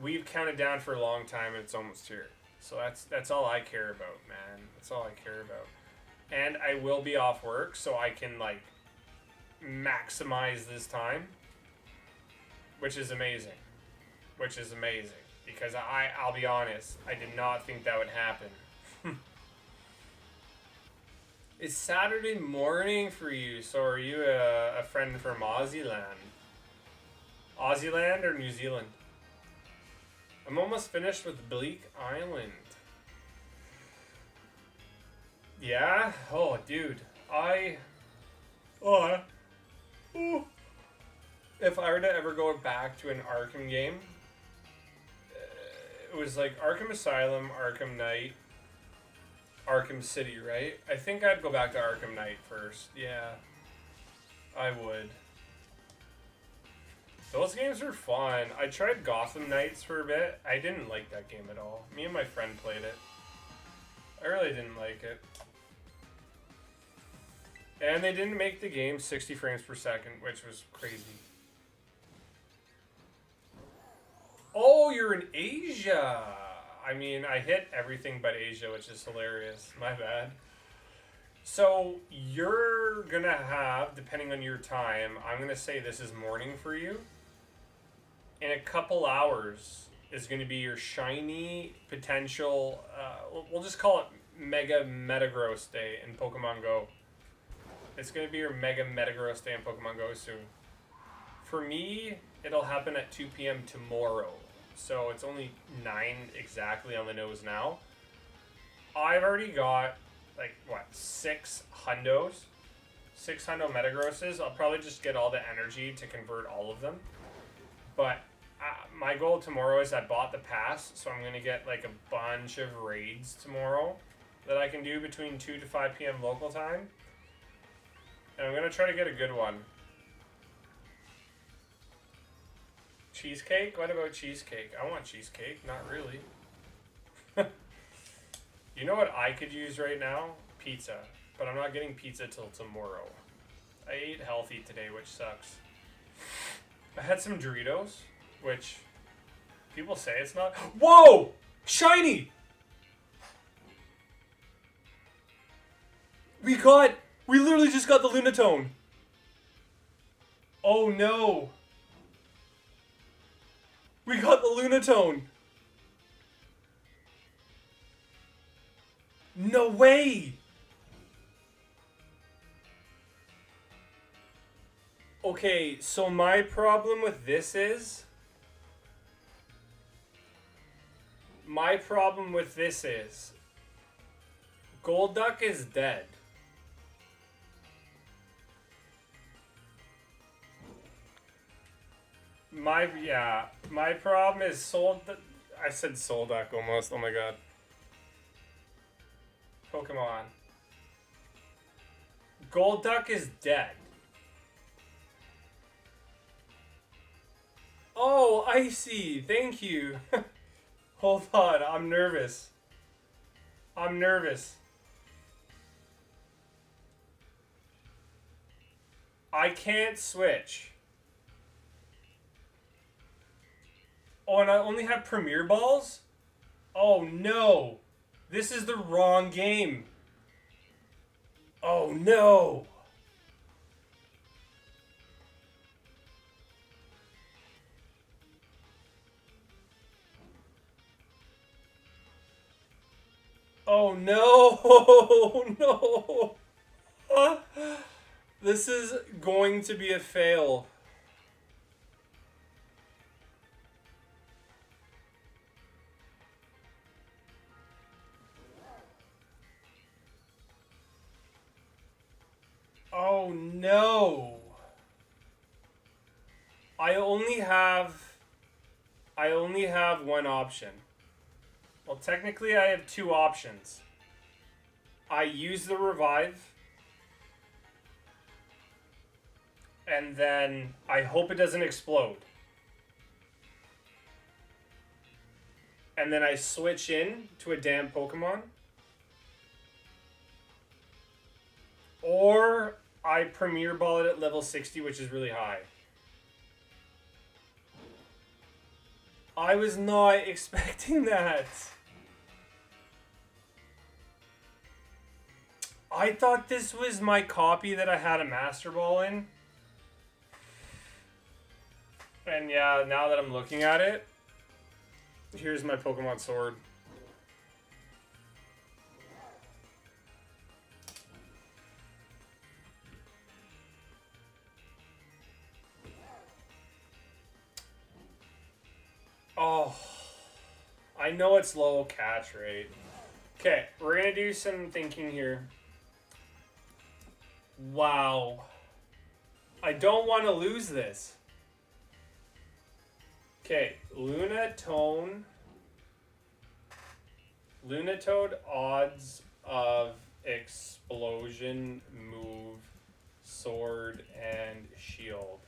we've counted down for a long time, and it's almost here. So that's all I care about, man. That's all I care about. And I will be off work, so I can like maximize this time, which is amazing. Which is amazing, because I'll be honest, I did not think that would happen. It's Saturday morning for you, so are you a friend from Aussieland? Aussieland or New Zealand? I'm almost finished with Bleak Island. Yeah? Oh, dude. If I were to ever go back to an Arkham game, it was like Arkham Asylum, Arkham Knight, Arkham City, right? I think I'd go back to Arkham Knight first. Yeah, I would. Those games were fun. I tried Gotham Knights for a bit. I didn't like that game at all. Me and my friend played it. I really didn't like it. And they didn't make the game 60 frames per second, which was crazy. Oh, you're in Asia! I mean, I hit everything but Asia, which is hilarious. My bad. So, you're gonna have, depending on your time, I'm gonna say this is morning for you. In a couple hours is gonna be your shiny potential, we'll just call it Mega Metagross Day in Pokemon Go. It's gonna be your Mega Metagross Day in Pokemon Go soon. For me, it'll happen at 2 p.m. tomorrow. So it's only 9 exactly on the nose now. I've already got, like, what, 6 hundos? 6 hundo Metagrosses. I'll probably just get all the energy to convert all of them. But my goal tomorrow is I bought the pass, so I'm gonna get like a bunch of raids tomorrow that I can do between 2 to 5 p.m. local time. And I'm gonna try to get a good one. Cheesecake? What about cheesecake? I want cheesecake. Not really. You know what I could use right now? Pizza. But I'm not getting pizza till tomorrow. I ate healthy today, which sucks. I had some Doritos, which people say it's not. Whoa! Shiny! We literally just got the Lunatone. Oh no. We got the Lunatone. No way. Okay, so my problem with this is... Golduck is dead. My problem is I said Solduck almost, oh my god. Pokemon. Golduck is dead. Oh, Icy, thank you. Hold on, I'm nervous. I can't switch. Oh, and I only have Premier Balls? Oh no. This is the wrong game. Oh no. Oh no. No. This is going to be a fail. Oh no. I only have one option. Well, technically I have two options. I use the revive, and then I hope it doesn't explode. And then I switch in to a damn Pokemon. Or I Premier Ball it at level 60, which is really high. I was not expecting that. I thought this was my copy that I had a Master Ball in. And yeah, now that I'm looking at it, here's my Pokemon Sword. Oh, I know it's low catch rate. Okay, we're gonna do some thinking here. Wow. I don't want to lose this. Okay, Lunatone. Lunatone odds of explosion, move, sword, and shield.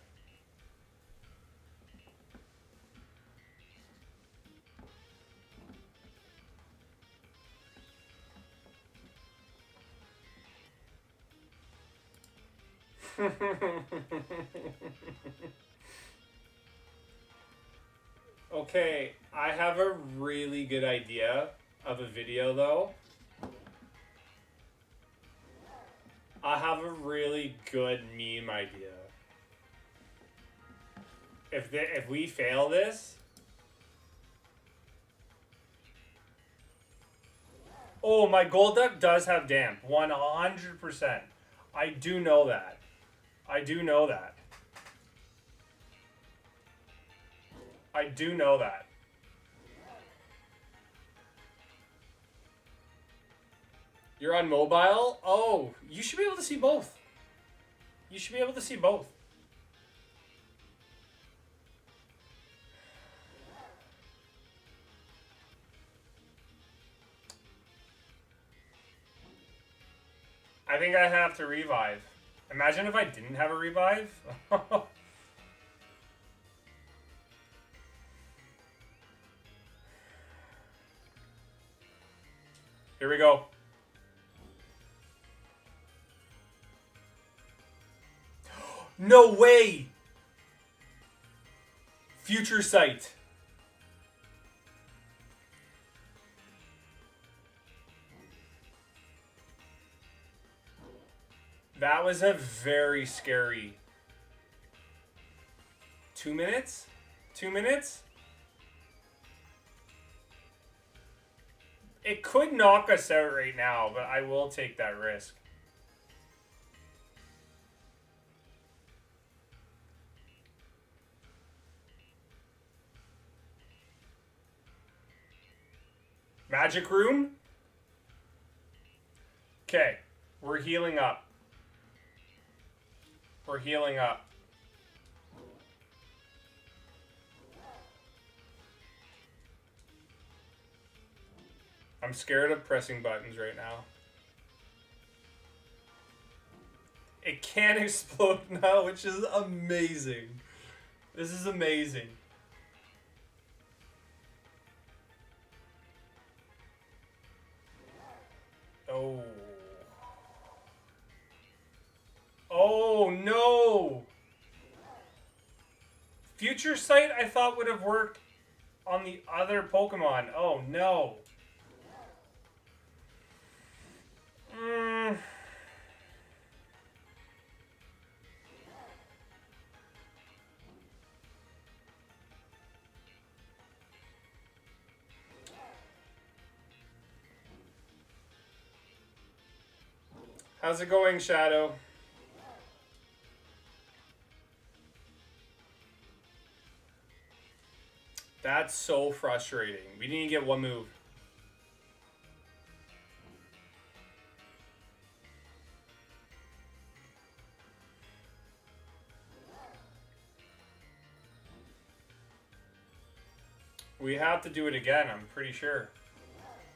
Okay, I have a really good idea of a video though. I have a really good meme idea. If we fail this, oh, my Golduck does have damp, 100%. I do know that. I do know that. I do know that. You're on mobile? Oh, you should be able to see both. You should be able to see both. I think I have to revive. Imagine if I didn't have a revive. Here we go. No way! Future Sight. That was a very scary 2 minutes? 2 minutes? It could knock us out right now, but I will take that risk. Magic Room? Okay, we're healing up. We're healing up. I'm scared of pressing buttons right now. It can't explode now, which is amazing. This is amazing. Oh. Oh, no! Future Sight I thought would have worked on the other Pokemon. Oh, no. How's it going, Shadow? That's so frustrating. We didn't get one move. We have to do it again, I'm pretty sure.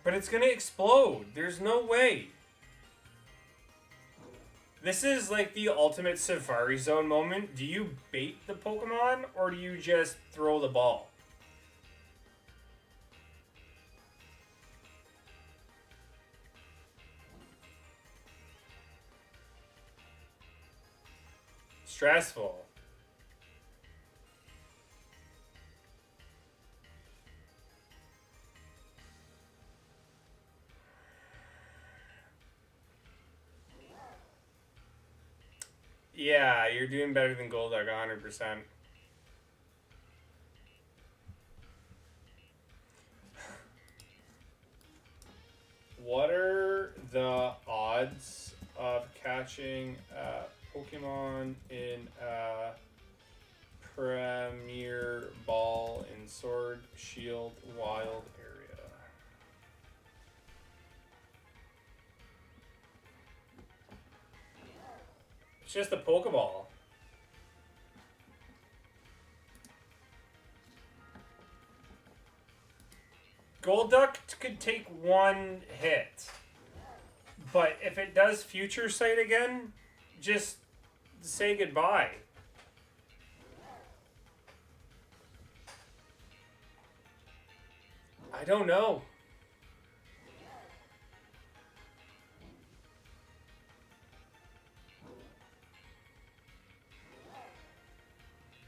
But it's gonna explode. There's no way. This is like the ultimate Safari Zone moment. Do you bait the Pokemon or do you just throw the ball? Stressful. Yeah, you're doing better than Golduck 100%. What are the odds of catching a Pokemon in a Premier Ball in Sword Shield Wild area? It's just a Pokeball. Golduck could take one hit. But if it does Future Sight again, just say goodbye. I don't know.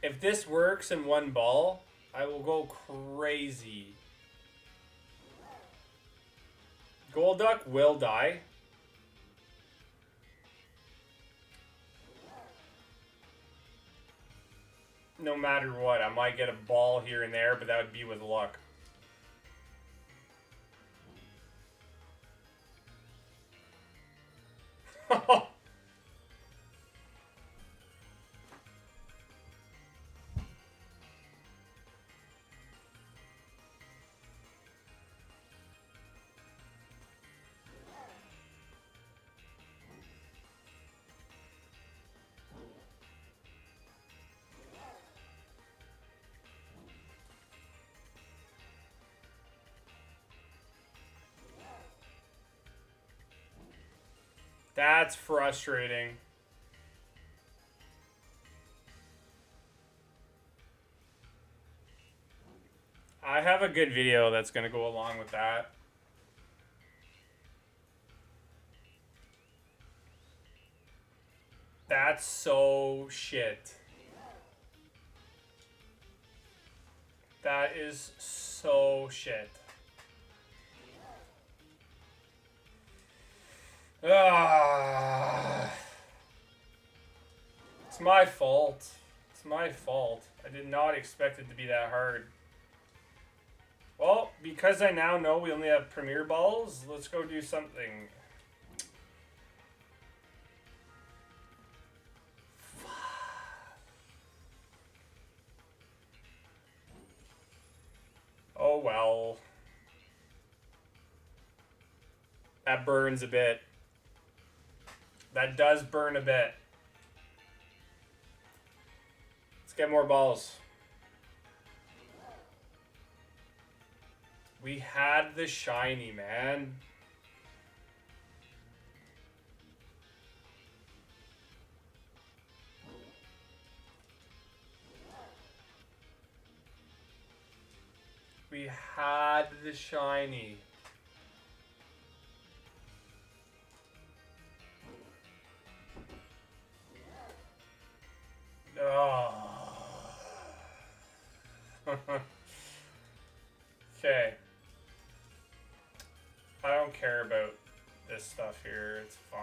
If this works in one ball, I will go crazy. Golduck will die. No matter what, I might get a ball here and there, but that would be with luck. That's frustrating. I have a good video that's going to go along with that. That's so shit. That is so shit. It's my fault. It's my fault. I did not expect it to be that hard. Well, because I now know we only have Premier Balls, let's go do something. Oh well. That burns a bit. That does burn a bit. Let's get more balls. We had the shiny, man. We had the shiny. Oh. Okay. I don't care about this stuff here. It's fine.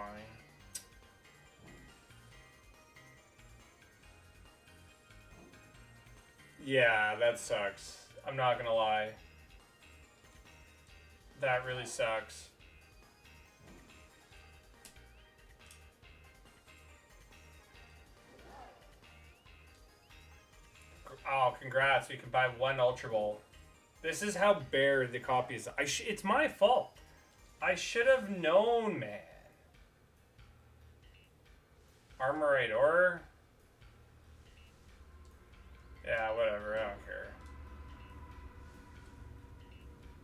Yeah, that sucks. I'm not gonna lie. That really sucks. Oh, congrats. We can buy one Ultra Ball. This is how bare the copy is. It's my fault. I should have known, man. MIRAIDON. Yeah, whatever. I don't care.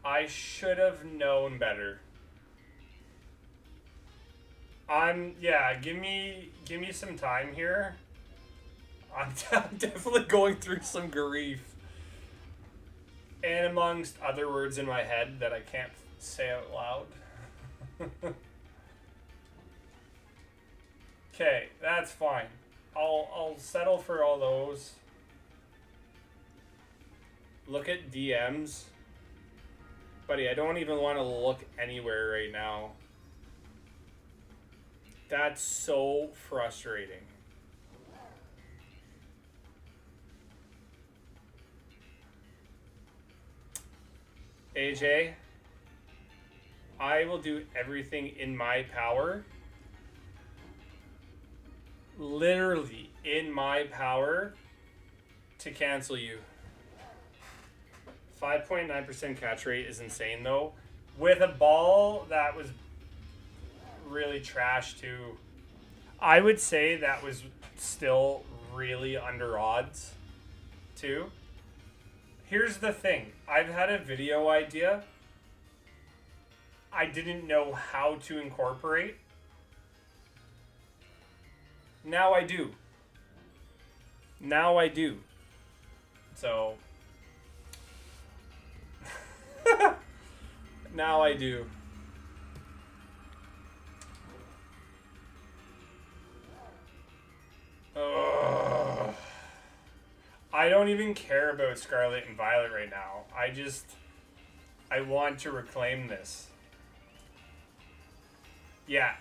I should have known better. Yeah, give me some time here. I'm definitely going through some grief. And amongst other words in my head that I can't say out loud. Okay, that's fine. I'll settle for all those. Look at DMs. Buddy, I don't even want to look anywhere right now. That's so frustrating. AJ, I will do everything in my power, literally in my power, to cancel you. 5.9% catch rate is insane though. With a ball that was really trash too. I would say that was still really under odds too. Here's the thing. I've had a video idea I didn't know how to incorporate. Now I do. Now I do. So now I do. Ugh. I don't even care about Scarlet and Violet right now. I want to reclaim this. Yeah.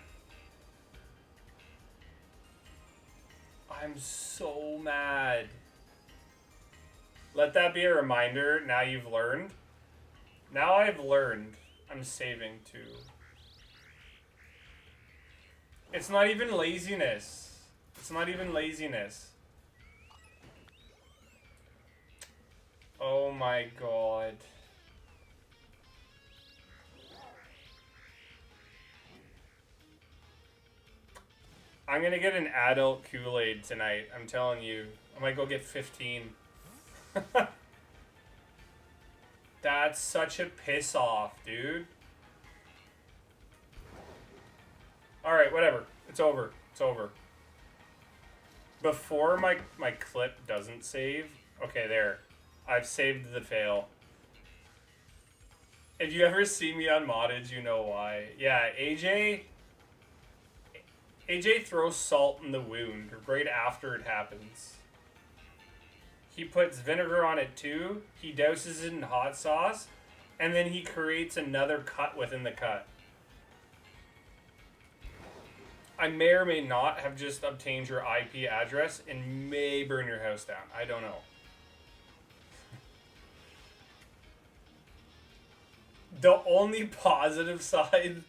I'm so mad. Let that be a reminder. Now you've learned. Now I've learned. I'm saving too. It's not even laziness. It's not even laziness. Oh my god. I'm gonna get an adult Kool-Aid tonight. I'm telling you. I might go get 15. That's such a piss off, dude. Alright, whatever. It's over. It's over. Before my clip doesn't save... Okay, there. I've saved the fail. If you ever see me on modded, you know why. Yeah, AJ throws salt in the wound right after it happens. He puts vinegar on it too. He douses it in hot sauce. And then he creates another cut within the cut. I may or may not have just obtained your IP address and may burn your house down. I don't know. The only positive side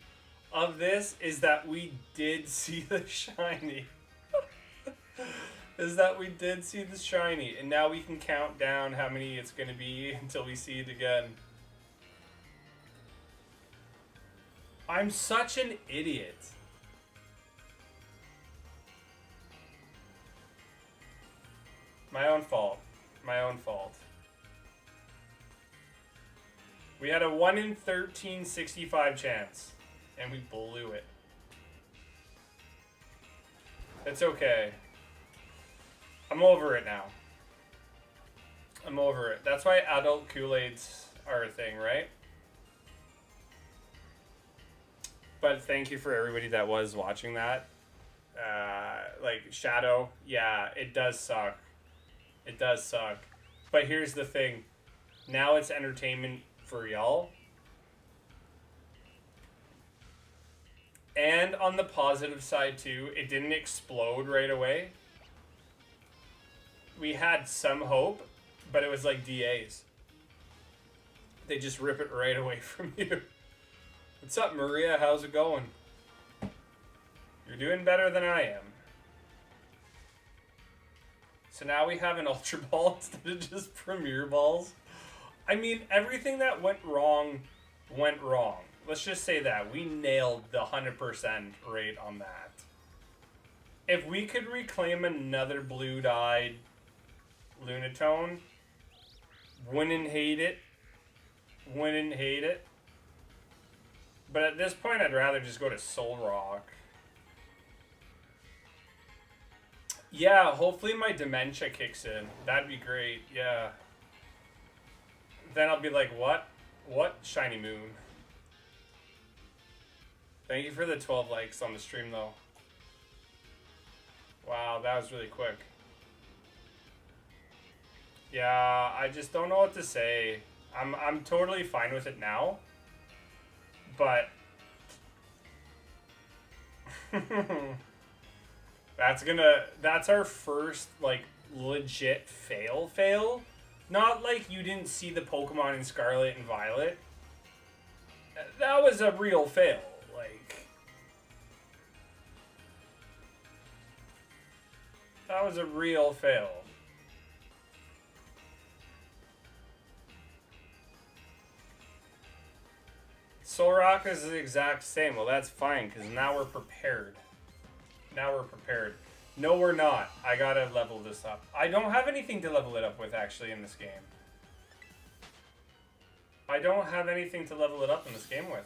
of this is that we did see the shiny. And now we can count down how many it's going to be until we see it again. I'm such an idiot. My own fault. My own fault. We had a 1 in 1365 chance, and we blew it. It's okay. I'm over it now. I'm over it. That's why adult Kool-Aids are a thing, right? But thank you for everybody that was watching that. Like, Shadow, yeah, it does suck. It does suck. But here's the thing. Now it's entertainment for y'all. And on the positive side too, it didn't explode right away. We had some hope, but it was like DAs. They just rip it right away from you. What's up, Maria? How's it going? You're doing better than I am. So now we have an Ultra Ball instead of just Premier Balls. I mean, everything that went wrong went wrong. Let's just say that. We nailed the 100% rate on that. If we could reclaim another blue-dyed Lunatone, wouldn't hate it. Wouldn't hate it. But at this point, I'd rather just go to Soul Rock. Yeah, hopefully my dementia kicks in. That'd be great, yeah. Then I'll be like, what? What? Shiny Moon. Thank you for the 12 likes on the stream, though. Wow, that was really quick. Yeah, I just don't know what to say. I'm totally fine with it now. But... That's our first, like, legit fail. Not like you didn't see the Pokemon in Scarlet and Violet. That was a real fail. Like... That was a real fail. Solrock is the exact same. Well, that's fine, because now we're prepared. Now we're prepared. No, we're not. I gotta level this up. I don't have anything to level it up with, actually, in this game. I don't have anything to level it up in this game with.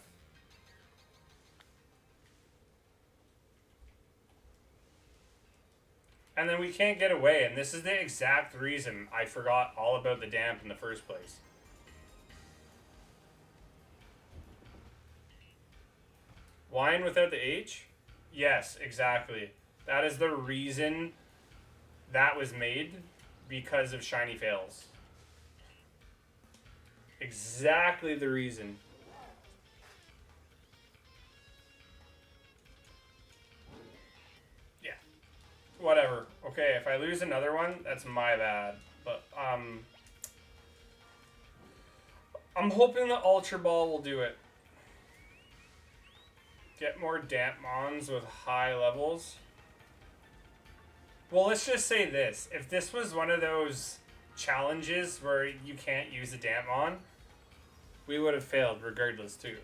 And then we can't get away, and this is the exact reason I forgot all about the damp in the first place. Wine without the H? Yes, exactly. That is the reason that was made, because of shiny fails. Exactly the reason. Yeah. Whatever. Okay, if I lose another one, that's my bad. But, I'm hoping the Ultra Ball will do it. Get more Dampmons with high levels. Well, let's just say this. If this was one of those challenges where you can't use a Dampmon, we would have failed regardless, too.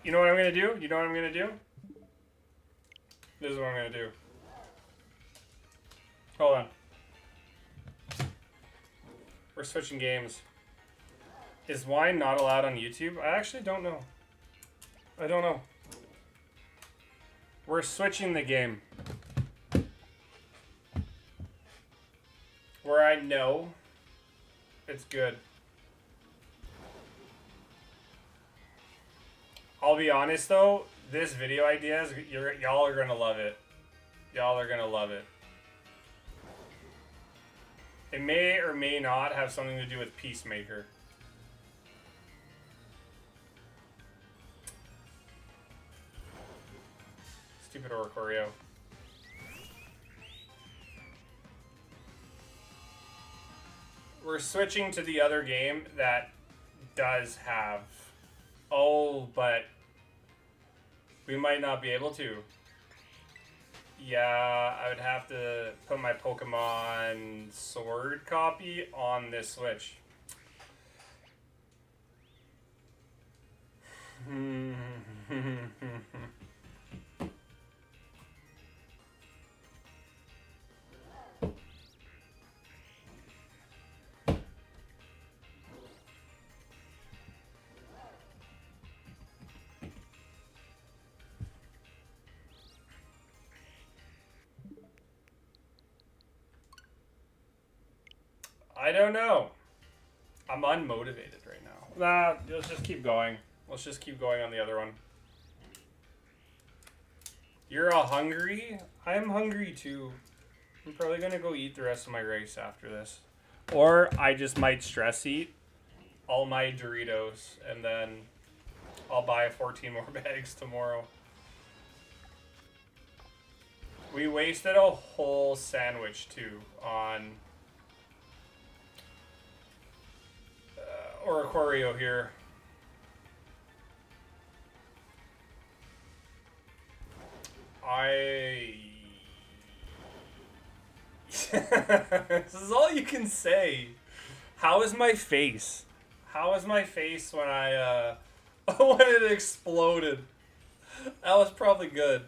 You know what I'm going to do? You know what I'm going to do? This is what I'm going to do. Hold on. We're switching games. Is wine not allowed on YouTube? I actually don't know. I don't know. We're switching the game. Where I know it's good. I'll be honest though, this video ideas, y'all are gonna love it. Y'all are gonna love it. It may or may not have something to do with Peacemaker. Stupid Oricorio. We're switching to the other game that does have... Oh, but we might not be able to. Yeah, I would have to put my Pokemon Sword copy on this Switch. I don't know. I'm unmotivated right now. Nah, let's just keep going. Let's just keep going on the other one. You're all hungry? I'm hungry too. I'm probably gonna go eat the rest of my rice after this. Or I just might stress eat all my Doritos and then I'll buy 14 more bags tomorrow. We wasted a whole sandwich too on Oricorio here. This is all you can say. How is my face? How is my face when I when it exploded? That was probably good.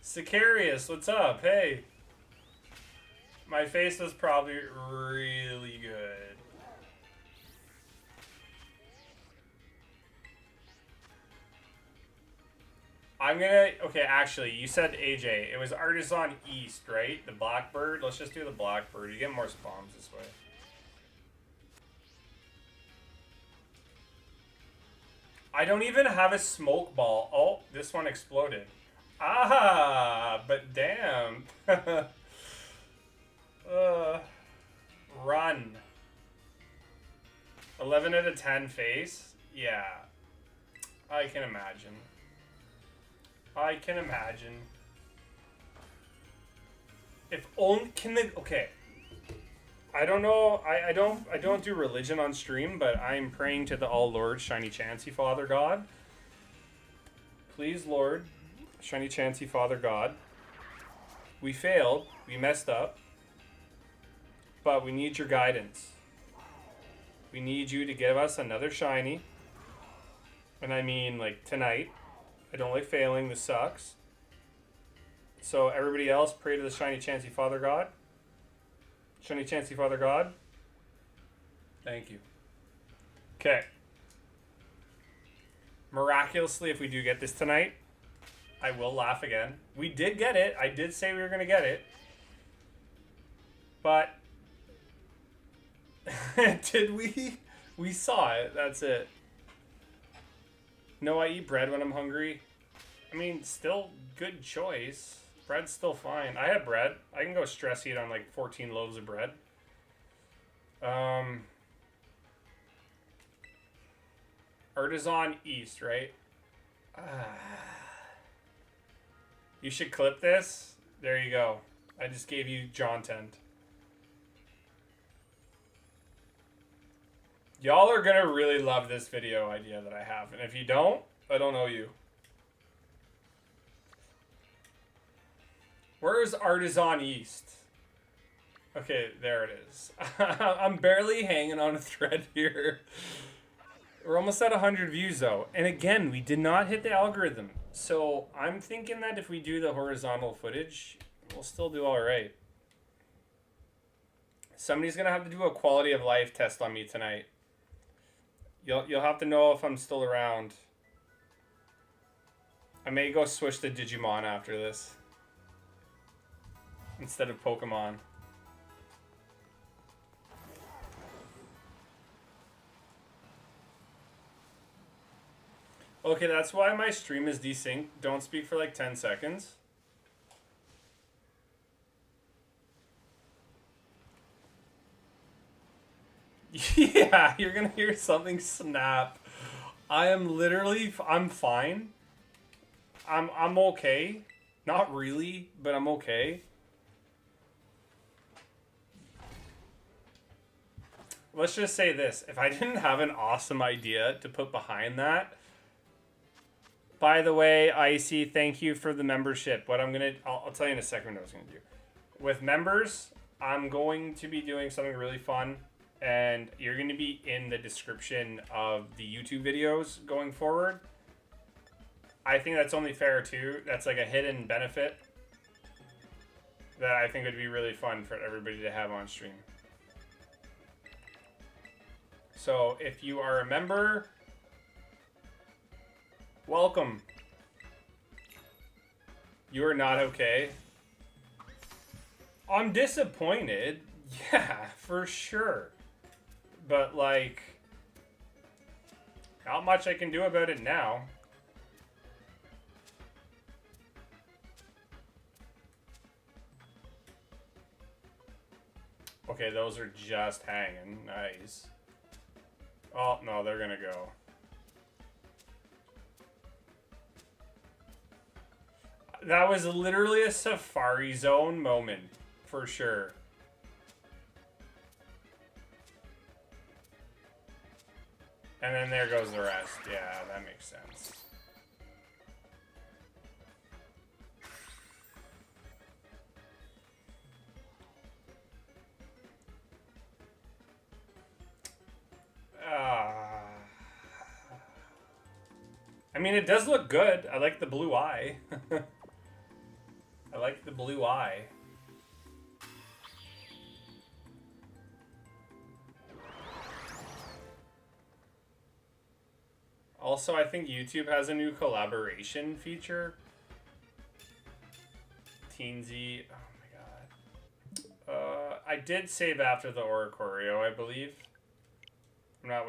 Sicarius, what's up? Hey. My face was probably really good. I'm gonna... Okay, actually, you said AJ. It was Artisan East, right? The Blackbird? Let's just do the Blackbird. You get more spawns this way. I don't even have a smoke ball. Oh, this one exploded. Ah, but damn. Run. 11 out of 10 face? Yeah. I can imagine. I can imagine. If only can the okay. I don't know. I don't do religion on stream, but I'm praying to the All Lord, Shiny Chancy Father God. Please, Lord, Shiny Chancy Father God. We failed. We messed up. But we need your guidance. We need you to give us another shiny. And I mean like tonight. I don't like failing. This sucks. So everybody else, pray to the Shiny Chancy Father God. Shiny Chancy Father God. Thank you. Okay. Miraculously, if we do get this tonight, I will laugh again. We did get it. I did say we were going to get it. But... did we? We saw it. That's it. No, I eat bread when I'm hungry. I mean, still good choice. Bread's still fine. I have bread. I can go stress eat on like 14 loaves of bread. Artisan East, right? You should clip this. There you go. I just gave you John Tent. Y'all are gonna really love this video idea that I have. And if you don't, I don't know you. Where is Artisan East? Okay, there it is. I'm barely hanging on a thread here. We're almost at 100 views though. And again, we did not hit the algorithm. So I'm thinking that if we do the horizontal footage, we'll still do all right. Somebody's gonna have to do a quality of life test on me tonight. You'll have to know if I'm still around. I may go switch to Digimon after this. Instead of Pokemon. Okay, that's why my stream is desynced. Don't speak for like 10 seconds. Yeah, you're gonna hear something snap. I'm fine. I'm okay. Not really, but I'm okay. Let's just say this. If I didn't have an awesome idea to put behind that, by the way, Icy, thank you for the membership. I'll tell you in a second what I was gonna do. With members, I'm going to be doing something really fun, and you're going to be in the description of the YouTube videos going forward. I think that's only fair too. That's like a hidden benefit that I think would be really fun for everybody to have on stream. So if you are a member, welcome. You are not okay. I'm disappointed. Yeah, for sure. But like, not much I can do about it now. Okay, those are just hanging. Nice. Oh, no, they're gonna go. That was literally a Safari Zone moment, for sure. And then there goes the rest. Yeah, that makes sense. I mean, it does look good. I like the blue eye. I like the blue eye. Also, I think YouTube has a new collaboration feature. Teensy. Oh my god. I did save after the Oricorio, I believe. I'm not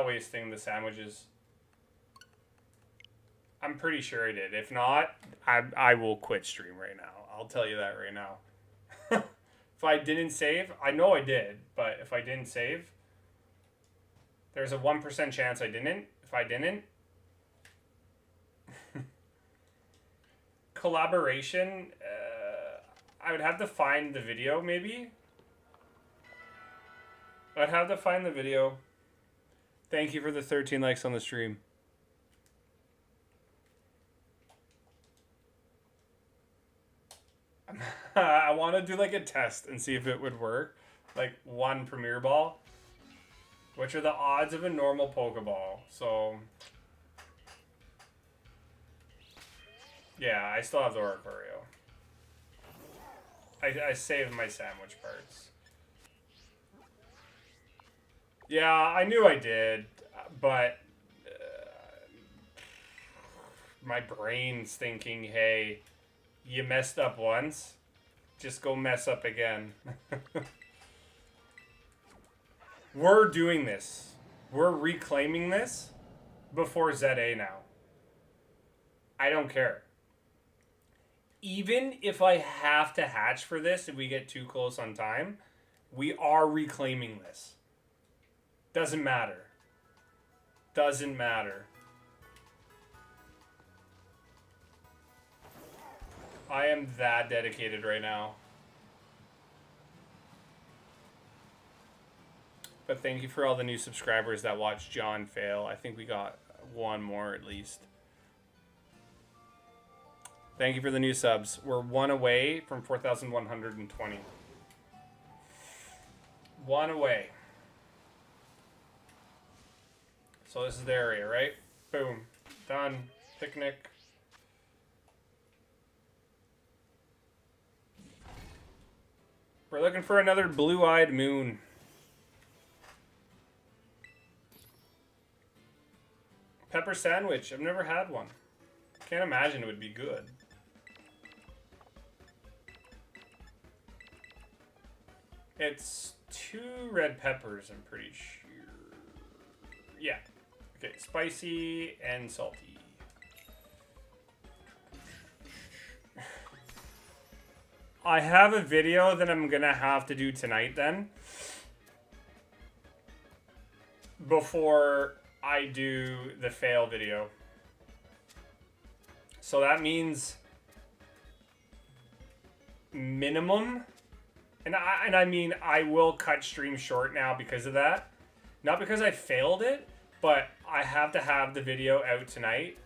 wasting the sandwiches. I'm pretty sure I did. If not, I will quit stream right now. I'll tell you that right now. If I didn't save, I know I did, but if I didn't save, there's a 1% chance I didn't. If I didn't, collaboration, I would have to find the video, maybe. I'd have to find the video. Thank you for the 13 likes on the stream. I want to do like a test and see if it would work. Like one Premier Ball. Which are the odds of a normal Pokeball. So, yeah, I still have the Oricorio. I saved my sandwich parts. Yeah, I knew I did, but my brain's thinking, hey, you messed up once, just go mess up again. We're doing this. We're reclaiming this before ZA now. I don't care. Even if I have to hatch for this, if we get too close on time, we are reclaiming this. Doesn't matter. Doesn't matter. I am that dedicated right now. But thank you for all the new subscribers that watched John fail. I think we got one more at least. Thank you for the new subs. We're one away from 4,120. One away. So this is the area, right? Boom. Done. Picnic. We're looking for another blue-eyed moon. Pepper sandwich. I've never had one. Can't imagine it would be good. It's 2 red peppers, I'm pretty sure. Yeah. Okay, spicy and salty. I have a video that I'm gonna have to do tonight then. Before I do the fail video. So that means minimum. And I mean, I will cut stream short now because of that. Not because I failed it, but I have to have the video out tonight.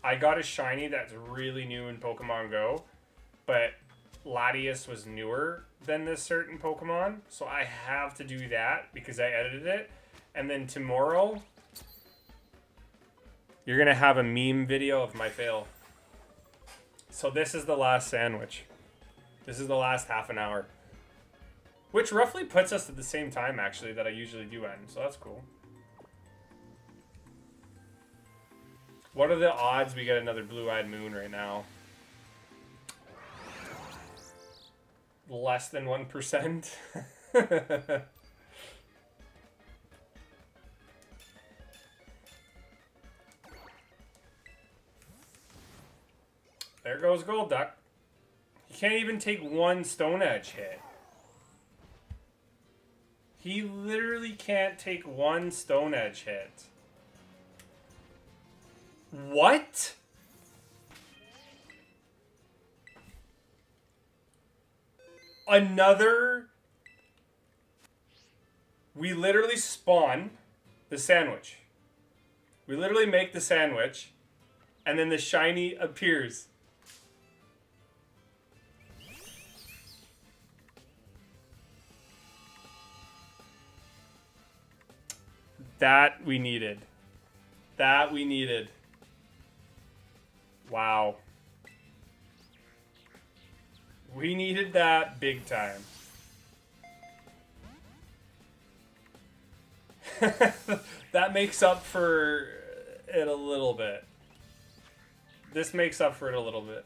I got a shiny that's really new in Pokemon Go, but Latias was newer than this certain Pokemon, so I have to do that because I edited it. And then tomorrow, you're going to have a meme video of my fail. So this is the last sandwich. This is the last half an hour. Which roughly puts us at the same time, actually, that I usually do end. So that's cool. What are the odds we get another blue-eyed moon right now? Less than 1%. There goes Gold Duck. He can't even take one Stone Edge hit. He literally can't take one Stone Edge hit. What? Another... We literally spawn the sandwich. We literally make the sandwich, and then the shiny appears. That we needed. That we needed. Wow. We needed that big time. That makes up for it a little bit. This makes up for it a little bit.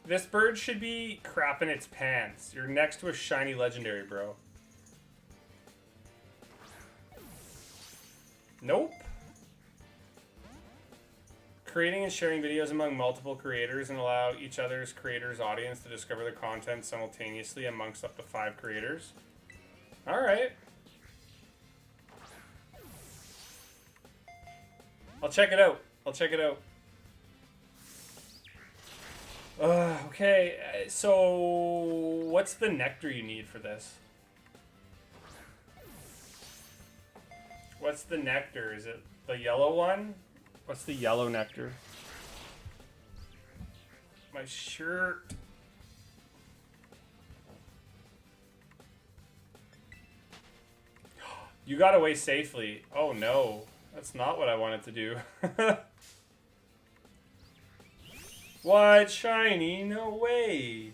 This bird should be crapping its pants. You're next to a shiny legendary, bro. Nope. Creating and sharing videos among multiple creators and allow each other's creators' audience to discover the content simultaneously amongst up to 5 creators. Alright. I'll check it out. I'll check it out. Okay, so what's the nectar you need for this? What's the nectar? Is it the yellow one? What's the yellow nectar? My shirt. You got away safely. Oh no, that's not what I wanted to do. What? Shiny? No way.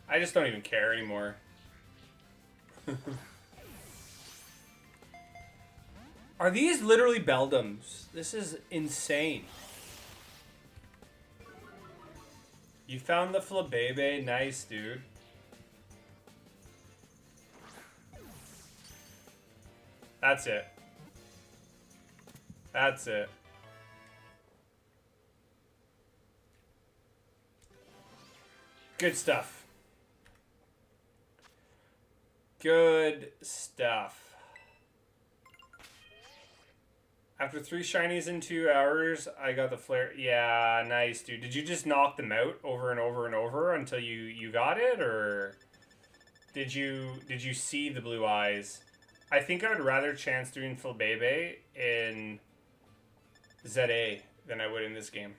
I just don't even care anymore. Are these literally Beldums? This is insane. You found the Flabébé. Nice, dude. That's it. That's it. Good stuff. Good stuff. After 3 shinies in 2 hours, I got the flare. Yeah, nice, dude. Did you just knock them out over and over and over until you got it, or did you see the blue eyes? I think I would rather chance doing Flabébé in ZA than I would in this game.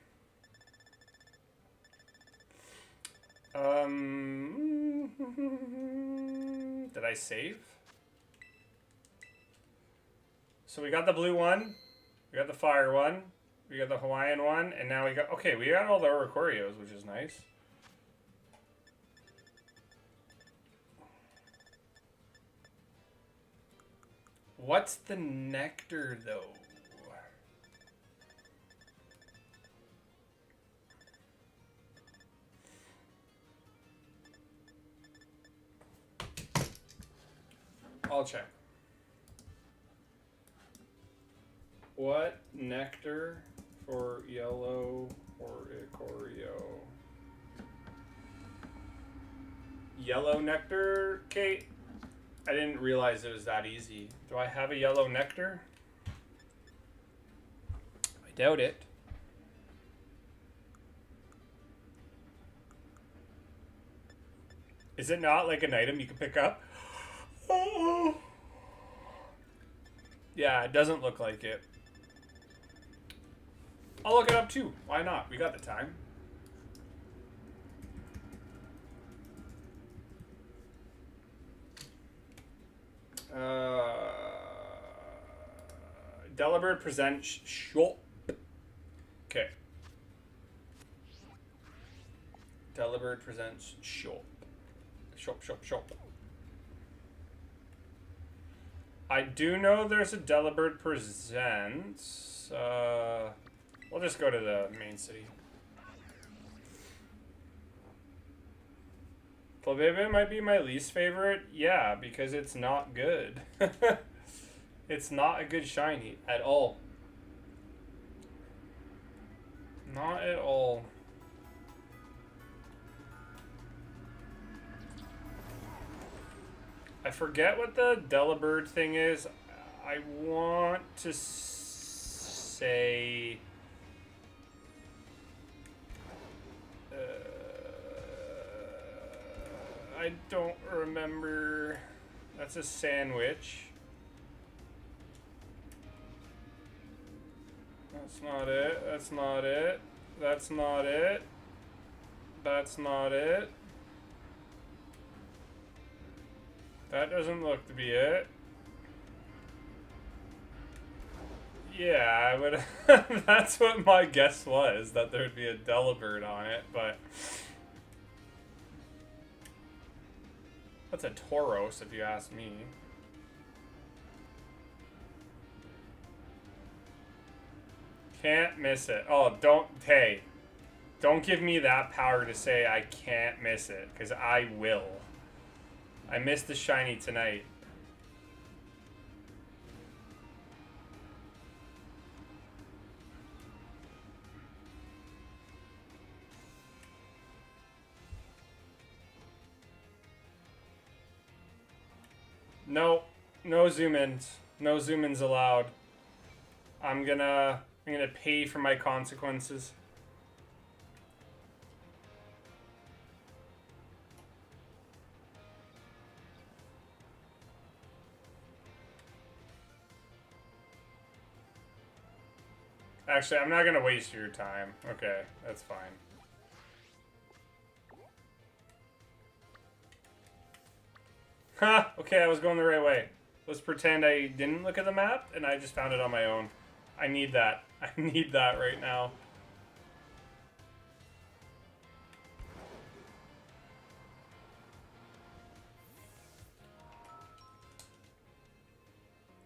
Did I save? So we got the blue one. We got the fire one. We got the Hawaiian one. And now we got... Okay, we got all the Oricorios, which is nice. What's the nectar, though? I'll check. What nectar for yellow Oricorio? Yellow nectar, Kate? I didn't realize it was that easy. Do I have a yellow nectar? I doubt it. Is it not like an item you can pick up? Oh. Yeah, it doesn't look like it. I'll look it up too. Why not? We got the time. Delibird presents shop. Okay. Delibird presents shop. Shop. I do know there's a Delibird presents. We'll just go to the main city. Flabébé might be my least favorite. Yeah, because it's not good. It's not a good shiny at all. Not at all. I forget what the Delibird thing is. I want to say... I don't remember. That's a sandwich. That's not it. That's not it. That's not it. That's not it. That doesn't look to be it. Yeah, I would. That's what my guess was, that there would be a Delibird on it, but that's a Tauros, if you ask me. Can't miss it. Oh, hey, don't give me that power to say I can't miss it, because I will. I missed the shiny tonight. No, no zoom ins. No zoom ins allowed. I'm gonna pay for my consequences. Actually, I'm not gonna waste your time. Okay, that's fine. Ha! Okay, I was going the right way. Let's pretend I didn't look at the map and I just found it on my own. I need that. I need that right now.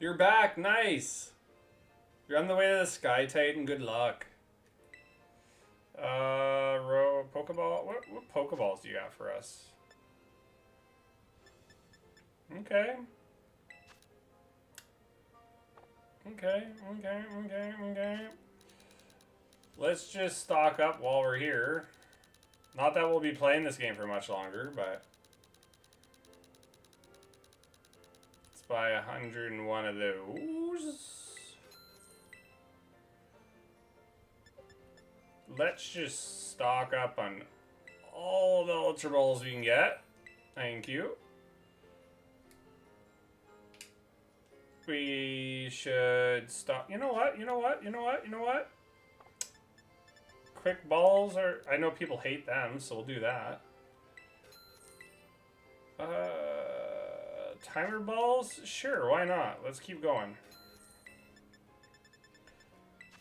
You're back. Nice. You're on the way to the Sky Titan. Good luck. Pokeball. What Pokeballs do you got for us? Okay. Okay. Let's just stock up while we're here. Not that we'll be playing this game for much longer, but let's buy 101 of those. Let's just stock up on all the Ultra Balls we can get. Thank you. We should stop. You know what? Quick balls are... I know people hate them, so we'll do that. Timer balls? Sure, why not? Let's keep going.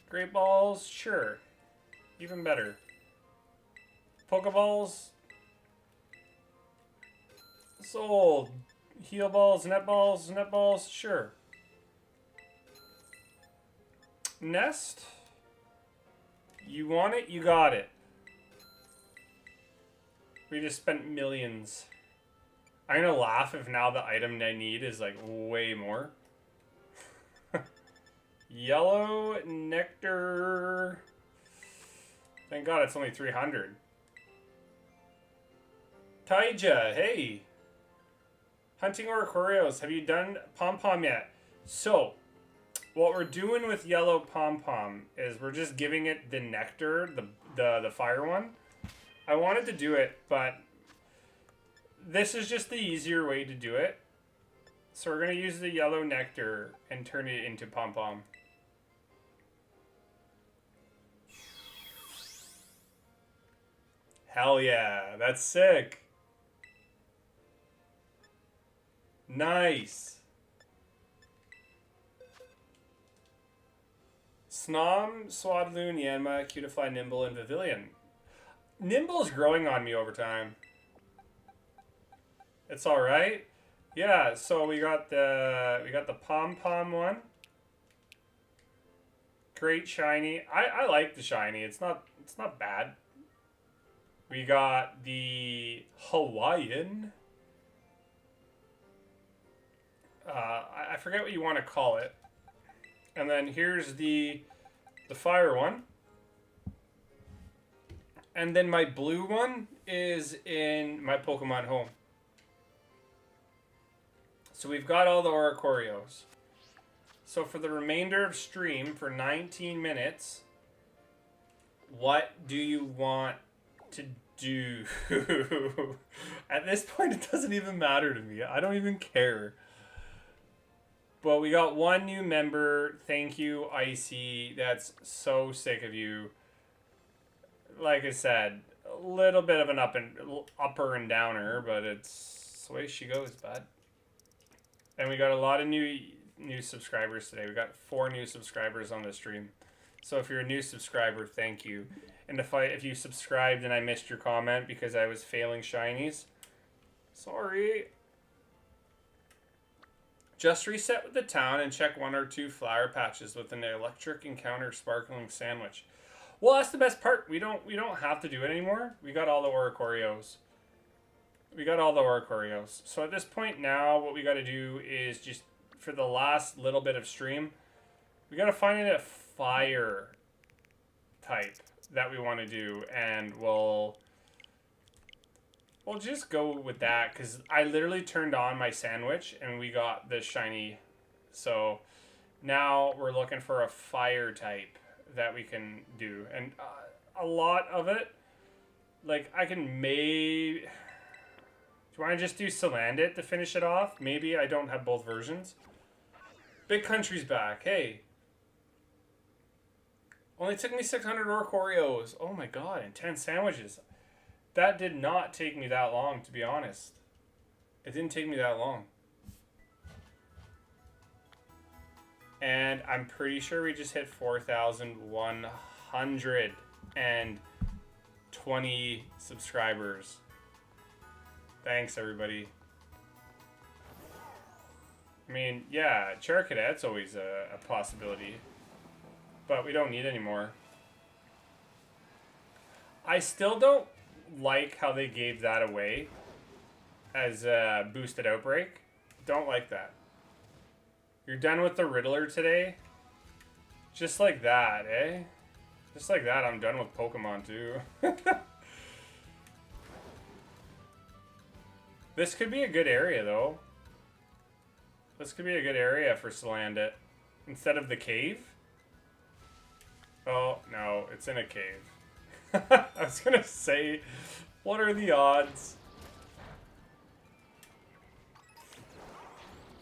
Great balls, sure. Even better. Pokeballs. Sold. Heal balls, netballs, sure. Nest. You want it, you got it. We just spent millions. I'm gonna laugh if now the item I need is like way more. Yellow nectar. Thank God it's only 300. Taija, hey. Hunting Oricorios. Have you done Pom Pom yet? So, what we're doing with yellow Pom Pom is we're just giving it the nectar, the fire one. I wanted to do it, but this is just the easier way to do it. So we're going to use the yellow nectar and turn it into Pom Pom. Hell yeah, that's sick. Nice. Snom, Swadloon, Yanma, Cutiefly, Nimble, and Pavilion. Nimble's growing on me over time. It's all right. Yeah, so we got the Pom Pom one. Great shiny. I like the shiny. It's not bad. We got the Hawaiian. I forget what you want to call it. And then here's the fire one. And then my blue one is in my Pokemon home. So we've got all the Oricorios. So for the remainder of stream, for 19 minutes, what do you want to do? At this point, it doesn't even matter to me. I don't even care. But we got one new member. Thank you, Icy. That's so sick of you. Like I said, a little bit of an upper and downer, but it's the way she goes, bud. And we got a lot of new subscribers today. We got 4 new subscribers on the stream. So if you're a new subscriber, thank you. And if you subscribed and I missed your comment because I was failing shinies, sorry. Just reset with the town and check 1 or 2 flower patches with an electric encounter sparkling sandwich. Well, that's the best part. We don't have to do it anymore. We got all the Oricorios. So at this point now, what we got to do is just, for the last little bit of stream, we got to find a fire type that we want to do, and we'll just go with that, because I literally turned on my sandwich and we got this shiny. So now we're looking for a fire type that we can do, and a lot of it, like, I can maybe... Do you want to just do Salandit to finish it off? Maybe. I don't have both versions. Big Country's back. Hey. Only took me 600 Oricorios. Oh my god, and 10 sandwiches. That did not take me that long, to be honest. It didn't take me that long. And I'm pretty sure we just hit 4,120 subscribers. Thanks, everybody. I mean, yeah, Charcadet's always a possibility. But we don't need any more. I still don't like how they gave that away as a boosted outbreak. Don't like that. You're done with the Riddler today? Just like that, eh? Just like that, I'm done with Pokemon too. This could be a good area, though. This could be a good area for Salandit. Instead of the cave? Oh, no, it's in a cave. I was gonna say, what are the odds?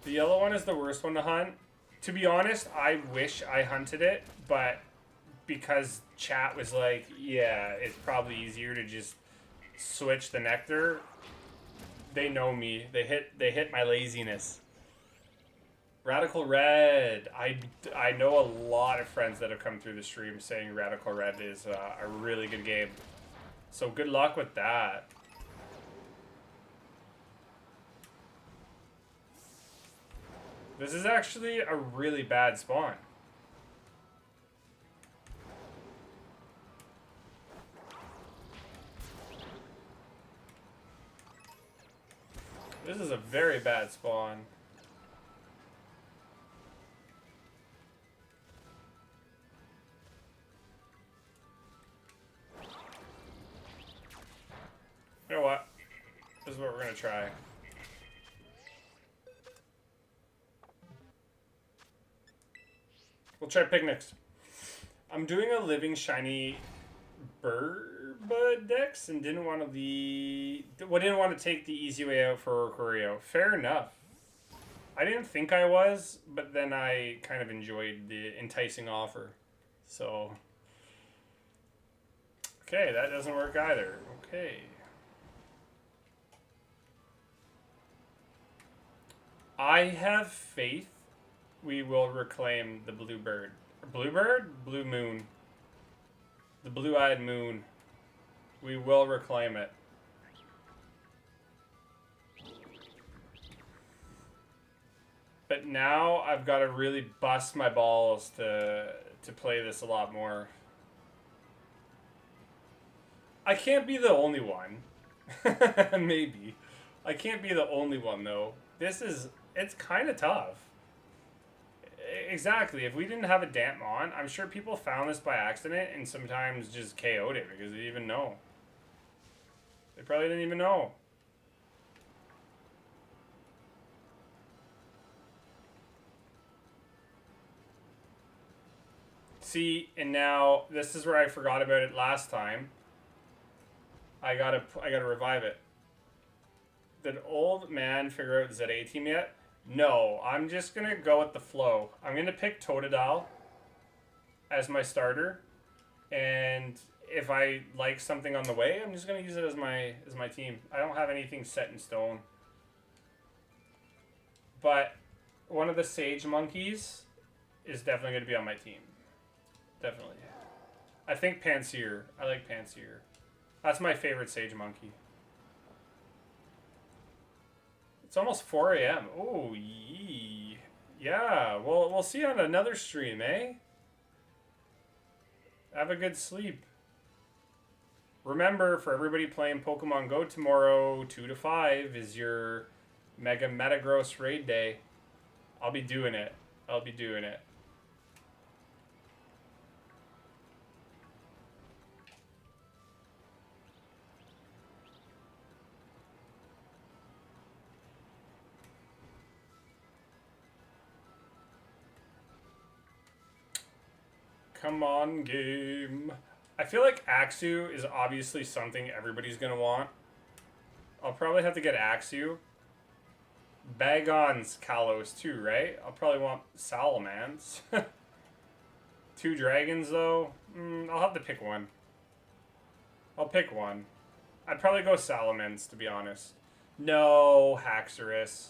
The yellow one is the worst one to hunt. To be honest, I wish I hunted it, but because chat was like, yeah, it's probably easier to just switch the nectar. They know me. They hit my laziness. Radical Red. I know a lot of friends that have come through the stream saying Radical Red is a really good game. So good luck with that. This is actually a really bad spawn. This is a very bad spawn. You know what? This is what we're gonna try. We'll try picnics. I'm doing a living shiny Dex and didn't want to take the easy way out for Oricorio. Fair enough. I didn't think I was, but then I kind of enjoyed the enticing offer. So, okay, that doesn't work either. Okay. I have faith we will reclaim the bluebird. Bluebird? Blue moon. The blue-eyed moon. We will reclaim it. But now I've got to really bust my balls to play this a lot more. I can't be the only one. Maybe. I can't be the only one, though. It's kind of tough. Exactly. If we didn't have a damp on, I'm sure people found this by accident and sometimes just KO'd it because they didn't even know. They probably didn't even know. See, and now this is where I forgot about it last time. I gotta revive it. Did old man figure out the ZA team yet? No, I'm just gonna go with the flow. I'm gonna pick Totodile as my starter, and if I like something on the way, I'm just gonna use it as my team. I don't have anything set in stone. But one of the Sage Monkeys is definitely gonna be on my team. Definitely. I think Panseer. I like Panseer. That's my favorite Sage Monkey. It's almost 4 a.m. Oh, yee. Yeah, well, we'll see on another stream, eh? Have a good sleep. Remember, for everybody playing Pokemon Go tomorrow, 2 to 5 is your Mega Metagross raid day. I'll be doing it. I'll be doing it. Come on, game. I feel like Axew is obviously something everybody's going to want. I'll probably have to get Axew. Bagon's Kalos too, right? I'll probably want Salamence. 2 dragons, though. I'll have to pick one. I'll pick one. I'd probably go Salamence, to be honest. No, Haxorus.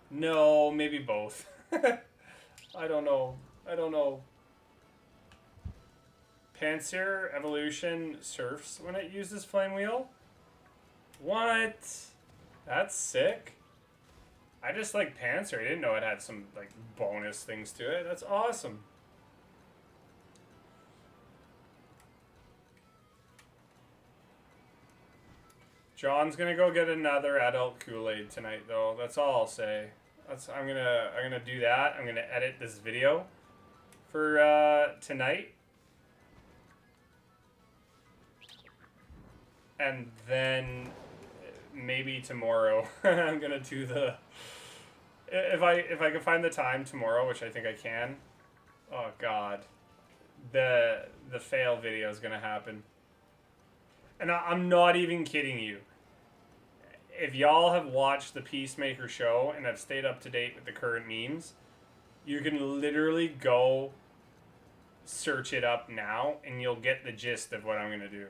No, maybe both. I don't know. I don't know. Panseer Evolution surfs when it uses Flame Wheel? What? That's sick. I just like Panseer. I didn't know it had some like bonus things to it. That's awesome. John's gonna go get another adult Kool-Aid tonight, though. That's all I'll say. I'm gonna do that. I'm gonna edit this video for tonight. And then maybe tomorrow I'm gonna do the if I can find the time tomorrow, which I think I can. Oh god, the fail video is gonna happen, and I'm not even kidding you. If y'all have watched the Peacemaker show and have stayed up to date with the current memes, you can literally go search it up now, and you'll get the gist of what I'm gonna do.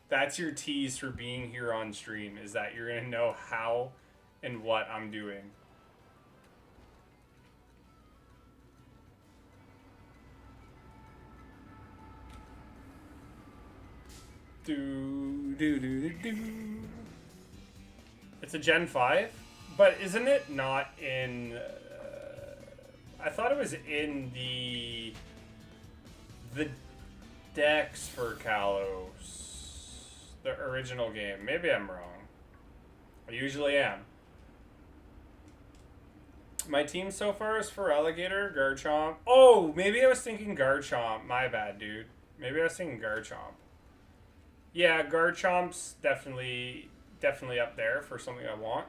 That's your tease for being here on stream, is that you're going to know how and what I'm doing. Do, do, do, do, do. It's a Gen 5, but isn't it not in... I thought it was in the Dex for Kalos. The original game. Maybe I'm wrong. I usually am. My team so far is for Alligator, Garchomp. Oh, maybe I was thinking Garchomp. My bad, dude. Maybe I was thinking Garchomp. Yeah, Garchomp's definitely up there for something I want.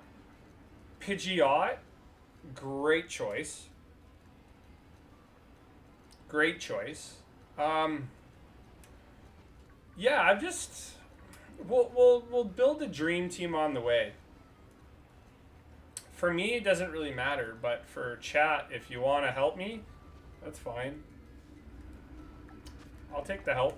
Pidgeot, great choice. Great choice. Yeah, I'm just... We'll build a dream team on the way. For me, it doesn't really matter, but for chat, if you want to help me, that's fine. I'll take the help.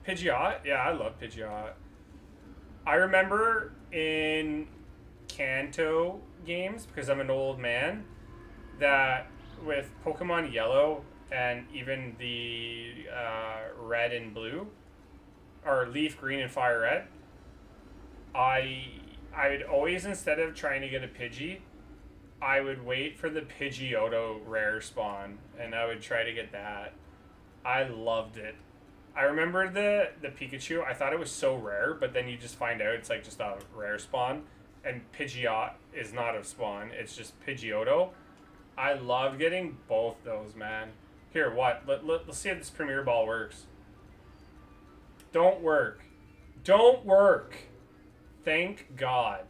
Pidgeot? Yeah, I love Pidgeot. I remember in Kanto games, because I'm an old man, that with Pokemon Yellow and even the Red and Blue, or Leaf Green and Fire Red, I would always, instead of trying to get a Pidgey, I would wait for the Pidgeotto rare spawn, and I would try to get that. I loved it. I remember the Pikachu, I thought it was so rare, but then you just find out it's like just a rare spawn, and Pidgeot is not a spawn, it's just Pidgeotto. I loved getting both those, man. Here, what? Let's see if this Premier Ball works. Don't work. Don't work! Thank God.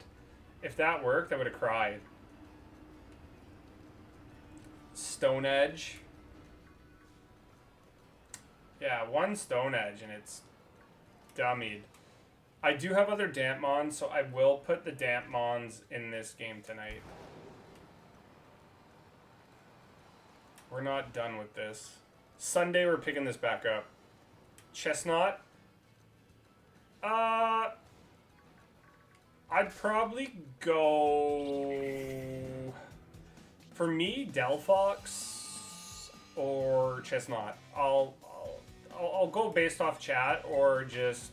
If that worked, I would have cried. Stone Edge. Yeah, one Stone Edge and it's dummied. I do have other Dampmons, so I will put the Dampmons in this game tonight. We're not done with this. Sunday, we're picking this back up. Chestnut. I'd probably go... For me, Delphox or Chestnut. I'll go based off chat, or just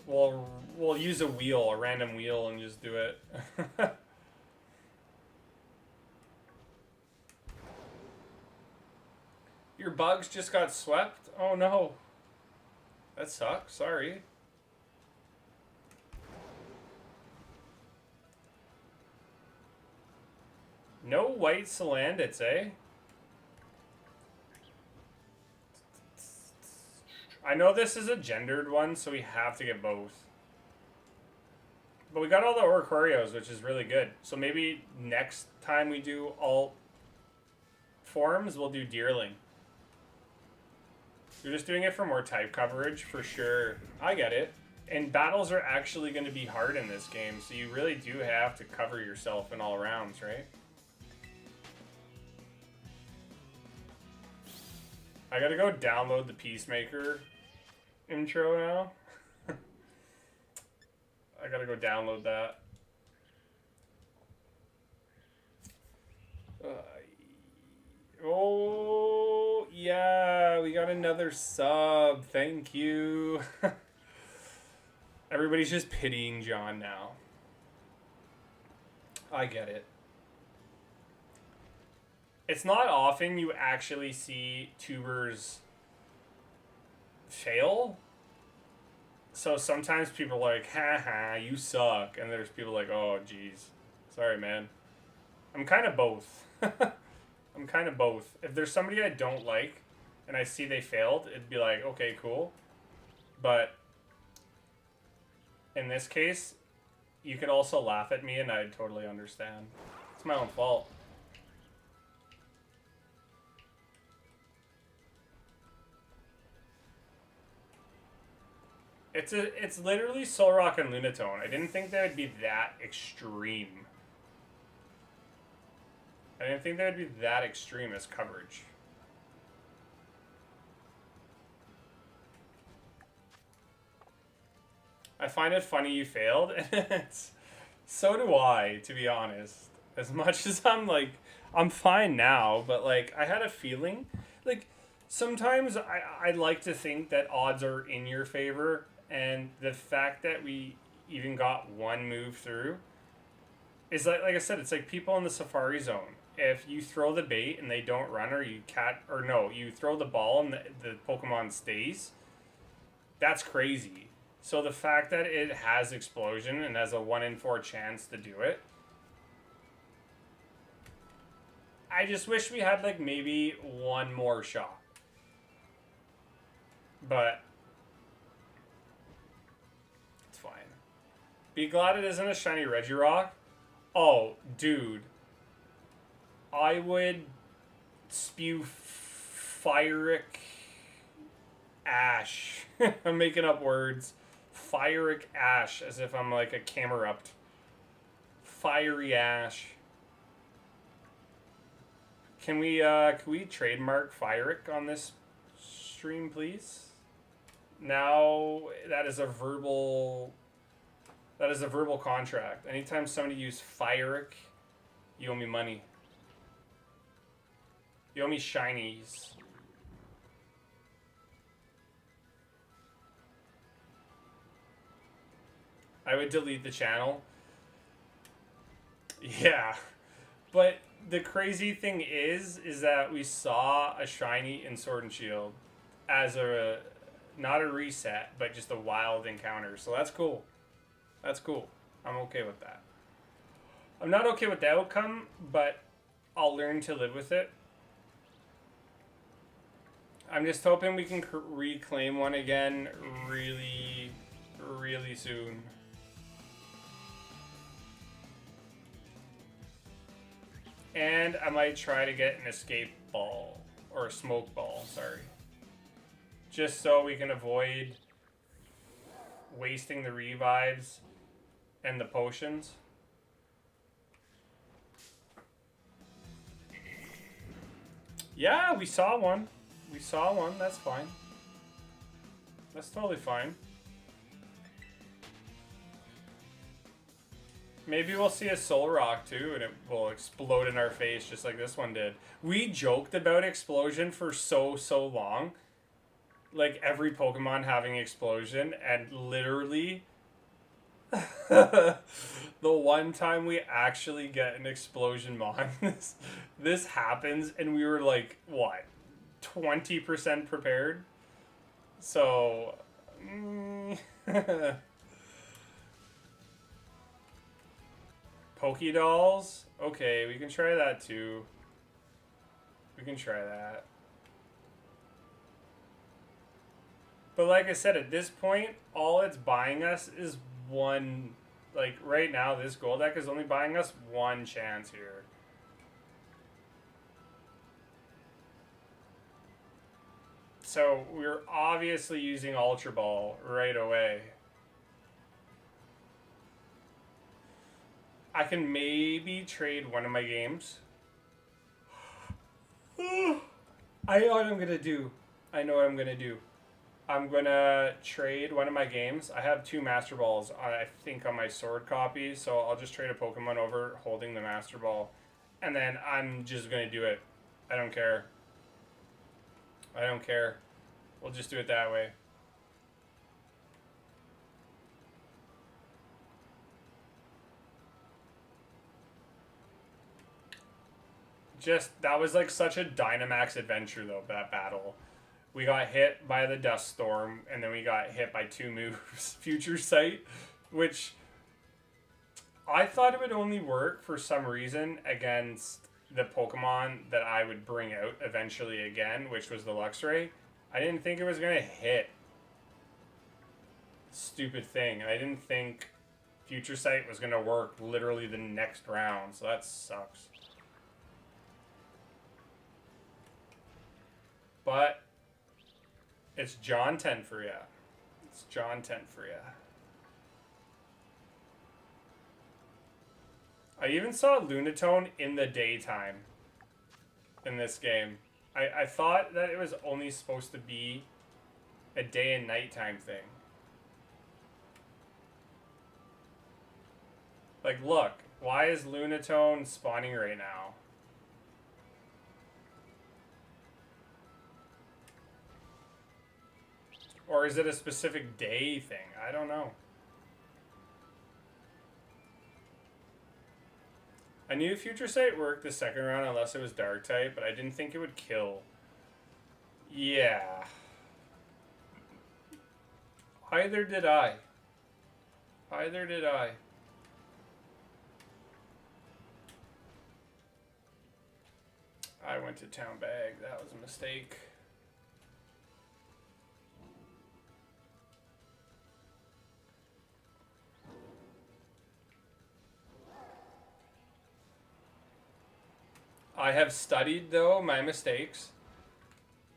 we'll use a wheel, a random wheel, and just do it. Your bugs just got swept? Oh no. That sucks, sorry. No white Salandits, eh? I know this is a gendered one, so we have to get both. But we got all the Oricorios, which is really good. So maybe next time we do all forms, we'll do Deerling. You're just doing it for more type coverage, for sure. I get it. And battles are actually going to be hard in this game, so you really do have to cover yourself in all rounds, right? I gotta go download the Peacemaker intro now. I gotta go download that. Oh, yeah, we got another sub. Thank you. Everybody's just pitying John now. I get it. It's not often you actually see tubers fail. So sometimes people are like, haha, you suck. And there's people like, oh, geez. Sorry, man. I'm kind of both. I'm kind of both. If there's somebody I don't like and I see they failed, it'd be like, okay, cool. But in this case, you could also laugh at me and I'd totally understand. It's my own fault. It's literally Solrock and Lunatone. I didn't think they would be that extreme. I didn't think they would be that extreme as coverage. I find it funny you failed. So do I, to be honest. As much as I'm like, I'm fine now, but like, I had a feeling, like, sometimes I like to think that odds are in your favor, and the fact that we even got one move through is like I said, it's like people in the Safari Zone. If you throw the bait and they don't run, or you throw the ball and the Pokemon stays, that's crazy. So the fact that it has explosion and has a 1 in 4 chance to do it, I just wish we had like maybe one more shot. But it's fine. Be glad it isn't a shiny Regirock. Oh, dude. I would spew Fyric Ash. I'm making up words. Fyric Ash, as if I'm like a Camerupt. Fiery Ash. Can we trademark Fyric on this stream, please? Now that is a verbal contract. Anytime somebody uses Fyric, you owe me money. You owe me shinies. I would delete the channel. Yeah. But the crazy thing is that we saw a shiny in Sword and Shield as not a reset, but just a wild encounter. So that's cool. That's cool. I'm okay with that. I'm not okay with the outcome, but I'll learn to live with it. I'm just hoping we can reclaim one again really, really soon. And I might try to get an escape ball, or a smoke ball, sorry. Just so we can avoid wasting the revives and the potions. Yeah, we saw one. We saw one, that's fine. That's totally fine. Maybe we'll see a Soul Rock too, and it will explode in our face just like this one did. We joked about explosion for so long. Like every Pokemon having explosion, and literally the one time we actually get an explosion mon, this happens, and we were like, what, 20% prepared? So Pokédolls? Okay, we can try that too. We can try that. But like I said, at this point, all it's buying us is one... Like, right now, this gold deck is only buying us one chance here. So, we're obviously using Ultra Ball right away. I can maybe trade one of my games. I know what I'm gonna do. I know what I'm gonna do. I'm gonna trade one of my games. I have 2 Master Balls, I think, on my Sword copy, so I'll just trade a Pokemon over holding the Master Ball. And then I'm just gonna do it. I don't care. I don't care. We'll just do it that way. That was like such a Dynamax adventure though, that battle. We got hit by the Dust Storm, and then we got hit by 2 moves. Future Sight, which I thought it would only work for some reason against the Pokemon that I would bring out eventually again, which was the Luxray. I didn't think it was going to hit. Stupid thing. I didn't think Future Sight was going to work literally the next round, so that sucks. But it's John 10 for ya. It's John 10 for ya. I even saw Lunatone in the daytime in this game. I thought that it was only supposed to be a day and nighttime thing. Like, look. Why is Lunatone spawning right now? Or is it a specific day thing? I don't know. I knew Future Sight worked the second round unless it was Dark type, but I didn't think it would kill. Yeah. Either did I. Either did I. I went to town bag. That was a mistake. I have studied, though, my mistakes,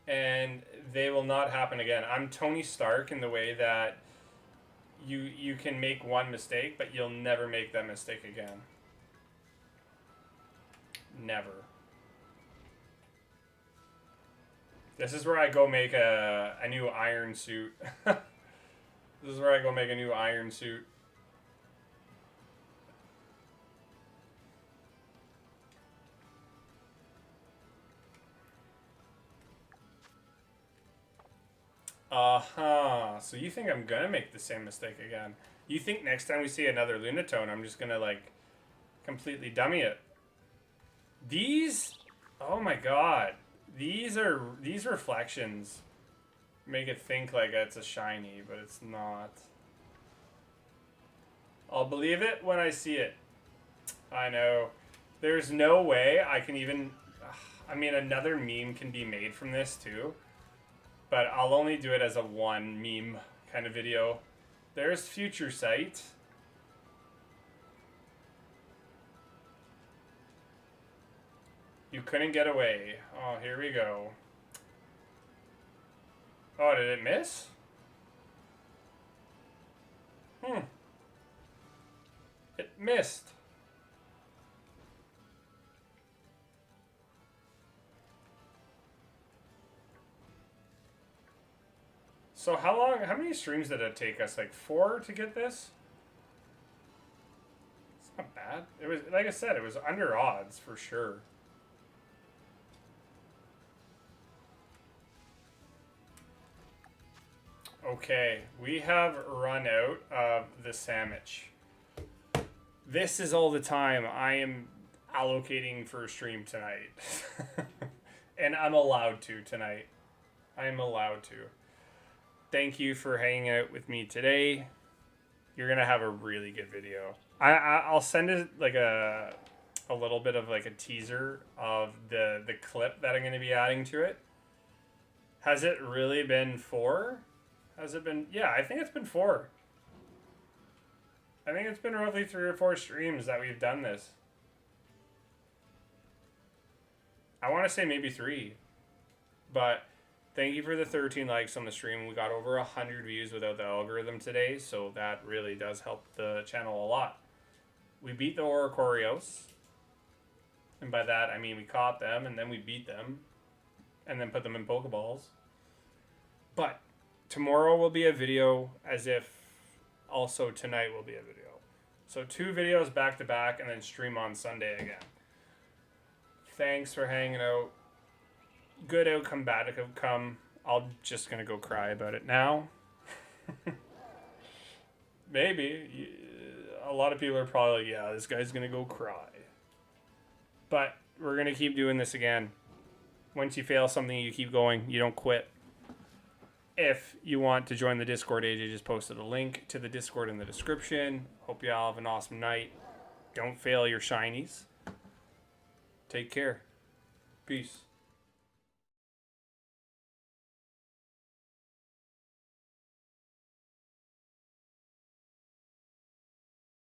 and they will not happen again. I'm Tony Stark in the way that you can make one mistake, but you'll never make that mistake again. Never. This is where I go make a new iron suit. This is where I go make a new iron suit. So you think I'm gonna make the same mistake again? You think next time we see another Lunatone, I'm just gonna, like, completely dummy it? These... Oh my god. These reflections make it think like it's a shiny, but it's not. I'll believe it when I see it. I know. There's no way I can even... I mean, another meme can be made from this too. But I'll only do it as a one meme kind of video. There's Future Sight. You couldn't get away. Oh, here we go. Oh, did it miss? It missed. So how many streams did it take us? Like 4 to get this? It's not bad. It was, like I said, it was under odds for sure. Okay, we have run out of the sandwich. This is all the time I am allocating for a stream tonight. And I'm allowed to tonight. I'm allowed to. Thank you for hanging out with me today. You're gonna have a really good video. I'll send it like a little bit of like a teaser of the clip that I'm gonna be adding to it. Has it really been 4? Has it been? Yeah, I think it's been 4. I think it's been roughly 3 or 4 streams that we've done this. I want to say maybe 3, but thank you for the 13 likes on the stream. We got over 100 views without the algorithm today, so that really does help the channel a lot. We beat the Oricorios, and by that I mean we caught them and then we beat them and then put them in Pokeballs. But tomorrow will be a video, as if also tonight will be a video. So 2 videos back to back and then stream on Sunday again. Thanks for hanging out. Good outcome, bad outcome. I'm just going to go cry about it now. Maybe. A lot of people are probably like, yeah, this guy's going to go cry. But we're going to keep doing this again. Once you fail something, you keep going. You don't quit. If you want to join the Discord, AJ just posted a link to the Discord in the description. Hope you all have an awesome night. Don't fail your shinies. Take care. Peace.